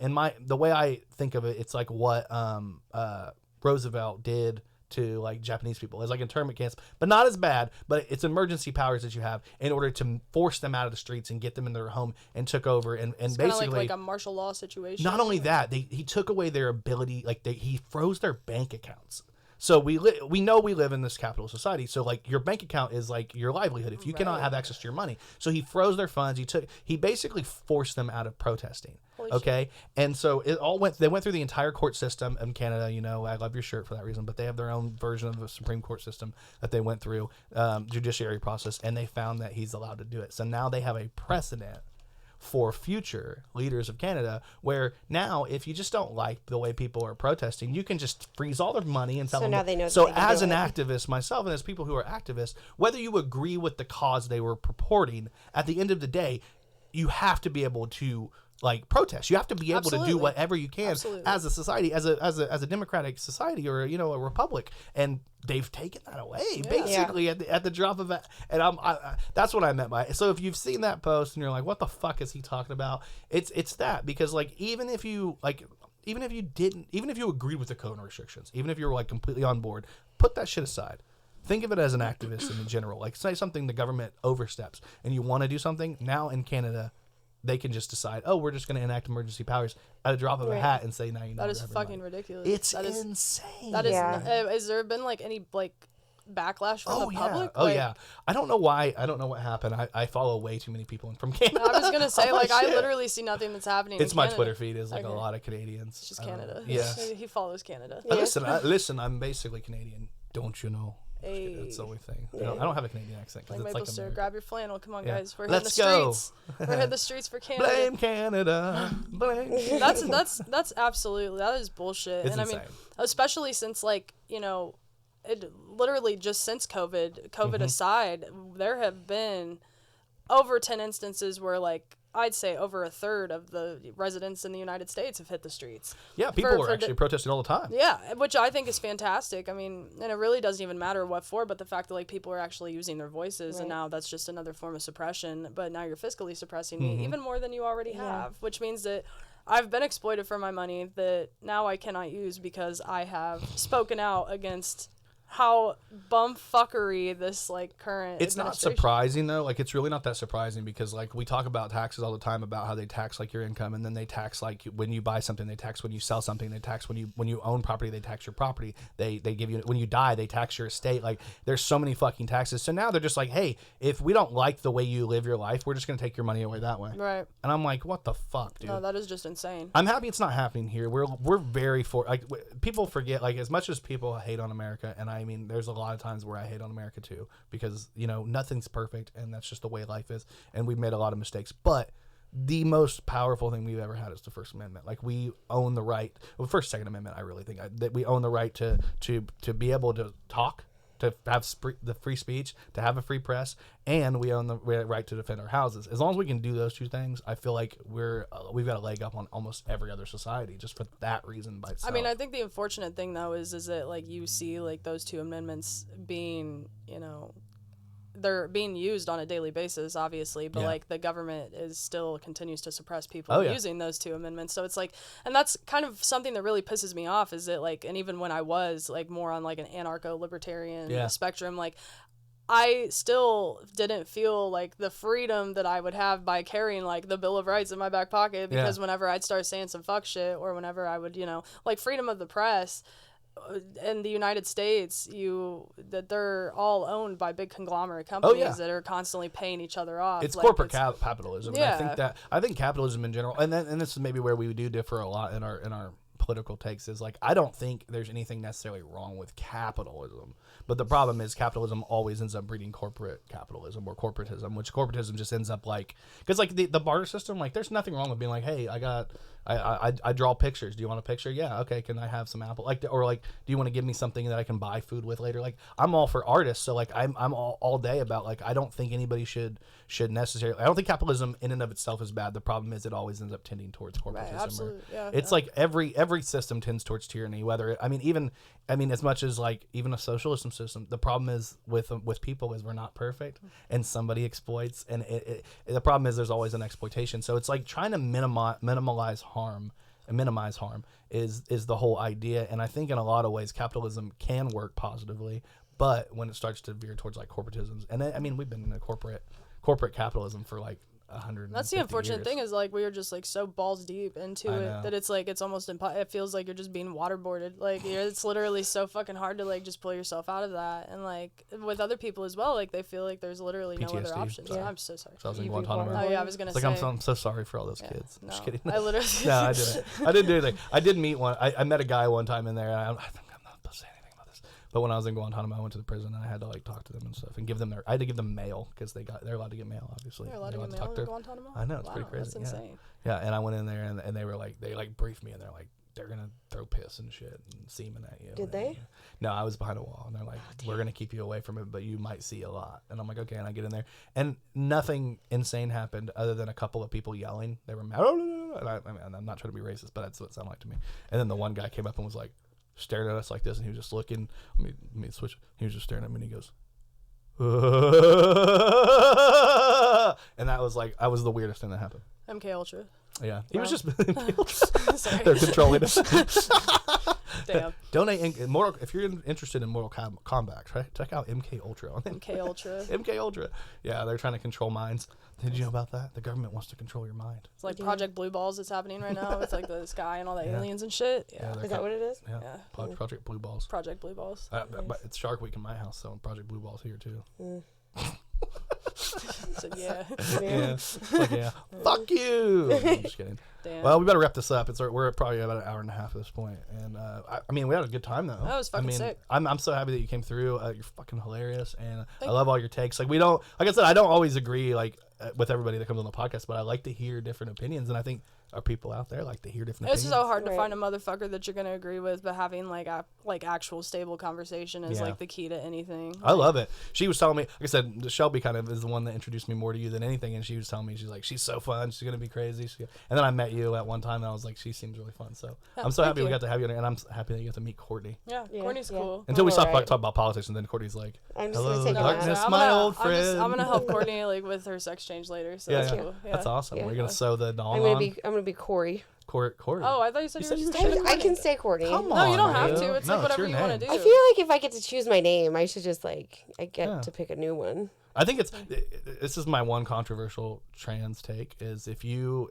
in the way I think of it, it's like what Roosevelt did to like Japanese people. It's like internment camps, but not as bad, but it's emergency powers that you have in order to force them out of the streets and get them in their home, and took over and It's basically like a martial law situation. not only that, he took away their ability, like he froze their bank accounts. So we know we live in this capitalist society. So like your bank account is like your livelihood if you cannot have access to your money. So he froze their funds. He basically forced them out of protesting. Holy Okay, and so they went through the entire court system in Canada. You know, I love your shirt for that reason, but they have their own version of the Supreme Court system that they went through, judiciary process, and they found that he's allowed to do it. So now they have a precedent for future leaders of Canada, where now if you just don't like the way people are protesting, you can just freeze all their money and tell So them. now they know that So they can as do an it. activist myself, and as people who are activists, whether you agree with the cause they were purporting, at the end of the day, you have to be able to like protest. You have to be able to do Absolutely. whatever you can Absolutely. as a society, as a democratic society, or a republic. And they've taken that away basically at the drop of a. And that's what I meant by it. So if you've seen that post and you're like, what the fuck is he talking about? It's that, because like even if you agreed with the COVID restrictions, even if you were like completely on board, put that shit aside. Think of it as an activist in general. Like, say something the government oversteps and you want to do something. Now in Canada, they can just decide, oh, we're just going to enact emergency powers at a drop of a hat and say, now you know. That is fucking ridiculous. It's That is- insane. That is. Yeah. Has there been like any like backlash from the public? Oh Like, yeah. I don't know why. I don't know what happened. I follow way too many people from Canada. I was gonna say, I'm like, I shit. literally see nothing that's happening. It's in my Canada. Twitter feed is like a Okay. lot of Canadians. It's just I don't Canada. know. Yeah. He follows Canada. Listen, I'm basically Canadian. Don't you know? It's the only thing. I don't have a Canadian accent because Like it's maple like syrup. American. Grab your flannel. Come on, Yeah. guys. We're hitting the Let's go. streets. We're hitting the streets for Canada. Blame Canada. Blame. That's absolutely, that is bullshit. It's and insane. I mean, especially since, like, you know, it literally just since COVID aside, there have been over 10 instances where, like, I'd say over a third of the residents in the United States have hit the streets. Yeah, people are actually protesting all the time. Yeah, which I think is fantastic. I mean, and it really doesn't even matter what for, but the fact that, like, people are actually using their voices, and now that's just another form of suppression. But now you're fiscally suppressing me even more than you already have, which means that I've been exploited for my money that now I cannot use because I have spoken out against how bumfuckery this, like, current It's not surprising though. Like, it's really not that surprising because, like, we talk about taxes all the time about how they tax, like, your income, and then they tax, like, when you buy something, they tax when you sell something, they tax when you own property, they tax your property, they give you, when you die, they tax your estate. Like, there's so many fucking taxes. So now they're just like, hey, if we don't like the way you live your life, we're just gonna take your money away that way. Right. And I'm like, what the fuck, dude? No, that is just insane. I'm happy it's not happening here. We're very people forget, like, as much as people hate on America, and I mean, there's a lot of times where I hate on America too, because, you know, nothing's perfect, and that's just the way life is, and we've made a lot of mistakes. But the most powerful thing we've ever had is the First Amendment. Like, we own the right. Well, First, Second Amendment, I really think that we own the right to be able to talk, to have the free speech, to have a free press, and we own the right to defend our houses. As long as we can do those two things, I feel like we've got a leg up on almost every other society just for that reason by itself. I mean, I think the unfortunate thing though is that, like, you see, like, those two amendments being, you know, they're being used on a daily basis, obviously, but like, the government still continues to suppress people using those two amendments. So it's like, and that's kind of something that really pisses me off, is that, like, and even when I was, like, more on, like, an anarcho-libertarian spectrum, like, I still didn't feel like the freedom that I would have by carrying, like, the Bill of Rights in my back pocket, because whenever I'd start saying some fuck shit, or whenever I would, you know, like, freedom of the press in the United States, that they're all owned by big conglomerate companies that are constantly paying each other off. It's like, corporate capitalism. Yeah. And I think capitalism in general, and this is maybe where we do differ a lot in our political takes, is, like, I don't think there's anything necessarily wrong with capitalism, but the problem is capitalism always ends up breeding corporate capitalism or corporatism, which corporatism just ends up, like, because, like, the barter system, like, there's nothing wrong with being like, hey, I draw pictures. Do you want a picture? Yeah. Okay. Can I have some apple? Like, or, like, do you want to give me something that I can buy food with later? Like, I'm all for artists. So, like, I'm all day about, like, I don't think anybody should necessarily, I don't think capitalism in and of itself is bad. The problem is it always ends up tending towards corporatism. Right, absolutely. It's like every system tends towards tyranny, whether as much as, like, even a socialism system, the problem is with people is we're not perfect, and somebody exploits, and the problem is there's always an exploitation. So it's like trying to minimize harm is the whole idea. And I think in a lot of ways capitalism can work positively, but when it starts to veer towards, like, corporatisms, and I mean, we've been in a corporate capitalism for, like, 100. That's the unfortunate thing, is, like, we are just, like, so balls deep into it that it's like, it's almost it feels like you're just being waterboarded. Like, it's literally so fucking hard to, like, just pull yourself out of that. And, like, with other people as well, like, they feel like there's literally no other options. I'm so sorry. So I was in Guantanamo. Oh yeah, I was gonna say. I'm so sorry for all those kids. No, Just kidding. I literally. No, I didn't. I didn't do anything. I did meet one. I met a guy one time in there. I think I'm not supposed to say anything about this. But when I was in Guantanamo, I went to the prison and I had to, like, talk to them and stuff and I had to give them mail because they're allowed to get mail, obviously. They're allowed to get mail in Guantanamo? I know, it's pretty crazy. That's insane. Yeah, and I went in there and they were like, they, like, briefed me, and they're like, they're gonna throw piss and shit and semen at you. Did they? No, I was behind a wall, and they're like, we're gonna keep you away from it, but you might see a lot. And I'm like, okay. And I get in there, and nothing insane happened other than a couple of people yelling. They were mad, and I'm not trying to be racist, but that's what it sounded like to me. And then the one guy came up and was like staring at us like this, and he was just looking. Let me switch. He was just staring at me, and he goes, and that was like, that was the weirdest thing that happened. MK Ultra. Yeah, he was just Sorry. they're controlling us. Damn. Donate if you're interested in Mortal Kombat, check out MK Ultra on MK Ultra. MK Ultra. Yeah, they're trying to control minds. Did you know about that? The government wants to control your mind. It's like Project Blue Balls that's happening right now. It's like the sky and all the aliens and shit. Yeah. Is that what it is? Yeah. Project Blue Balls. Project Blue Balls. But it's Shark Week in my house, so Project Blue Balls here too. So, yeah. Yeah. Like, yeah. Fuck you. I'm just kidding. Damn. Well, we better wrap this up. We're probably about an hour and a half at this point, and I mean, we had a good time though. That was fucking sick. I'm so happy that you came through. You're fucking hilarious, and I love all your takes. Like like I said, I don't always agree with everybody that comes on the podcast, but I like to hear different opinions, and I think our people out there like to hear different It's opinions. so hard to find a motherfucker that you're gonna agree with, but having like actual stable conversation is like the key to anything. I love it. She was telling me, like I said, Shelby kind of is the one that introduced me more to you than anything, and she was telling me, she's like, she's so fun, she's gonna be crazy. And then I met you at one time, and I was like, she seems really fun. So I'm so happy we got to have you, and I'm happy that you got to meet Courtney. Yeah, Courtney's cool. Until we talk about politics, and then Courtney's like, I'm just hello, gonna take darkness, my old friend. I'm gonna help Courtney like with her sex change later. So that's cool. Yeah. That's awesome. We're gonna sew the doll I'm gonna be Corey. Corey. Oh, I thought you said you were just I can say Courtney. Come on, no, you don't have dude. to. It's No, like whatever you want to do. I feel like if I get to choose my name, I should just I get to pick a new one. I think this is my one controversial trans take is if you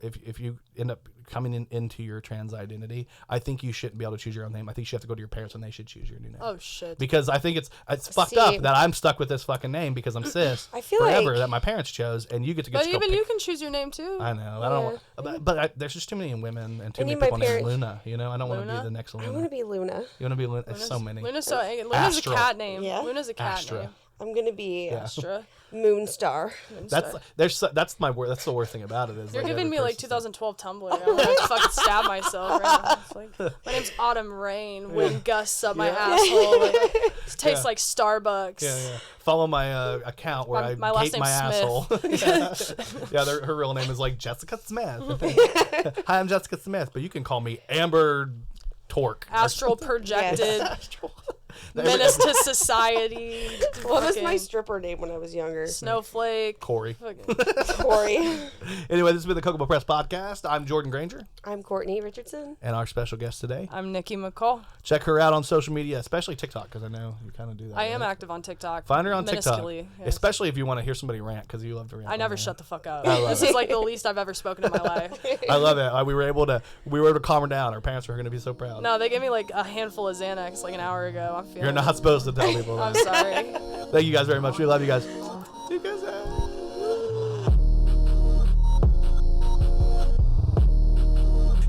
end up coming into your trans identity, I think you shouldn't be able to choose your own name. I think you should have to go to your parents and they should choose your new name. Oh shit. Because I think it's fucked up that I'm stuck with this fucking name because I'm cis I feel forever like, that my parents chose, and you get to But go even pick. you can choose your name too. I know. I don't. But there's just too many women and too many my people named parents- Luna. You know, I don't want to be Luna? the next I Luna. want to be Luna. You want to be Luna? There's so many. Luna's a Astral. cat name. Yeah. Luna's a cat Astra. name. I'm gonna be Astra. Moonstar. That's my word. That's the worst thing about it is You're like giving every me like person- 2012 Tumblr. I'm gonna fucking stab myself right now. It's like, my name's Autumn Rain. Wind gusts up my asshole. It tastes like Starbucks. Yeah. Follow my account where My I last gate my name's asshole. yeah, her real name is like Jessica Smith. Hi, I'm Jessica Smith, but you can call me Amber Torque. Astral projected. Astral. Menace to society. What was my fucking stripper name when I was younger? Snowflake. Corey. Corey. Anyway, this has been the Kokomo Press Podcast. I'm Jordan Granger. I'm Courtney Richardson. And our special guest today. I'm Nikki Mccall. Check her out on social media, especially TikTok, because I know you kind of do that. I am right? active on TikTok. Find her on TikTok. Minusculely, yes. Especially if you want to hear somebody rant, because you love to rant. I on never there. shut the fuck up. I love This is like the least I've ever spoken in my life. I love it. We were able to calm her down. Her parents were going to be so proud. No, they gave me like a handful of Xanax like an hour ago. I'm feeling You're not supposed to tell people I'm that. sorry. Thank you guys very much. We love you guys. You guys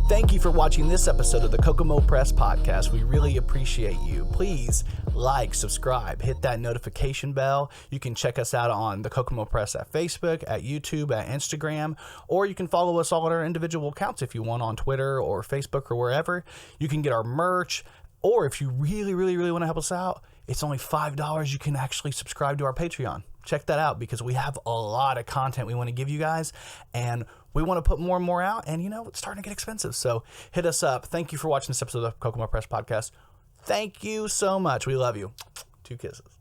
Thank you for watching this episode of the Kokomo Press Podcast. We really appreciate you. Please like, subscribe, hit that notification bell. You can check us out on the Kokomo Press at Facebook, at YouTube, at Instagram, or you can follow us all on our individual accounts if you want on Twitter or Facebook or wherever. You can get our merch, or if you really, really, really want to help us out, it's only $5. You can actually subscribe to our Patreon. Check that out because we have a lot of content we want to give you guys, and we want to put more and more out, and it's starting to get expensive. So hit us up. Thank you for watching this episode of the Kokomo Press Podcast. Thank you so much. We love you. 2 kisses.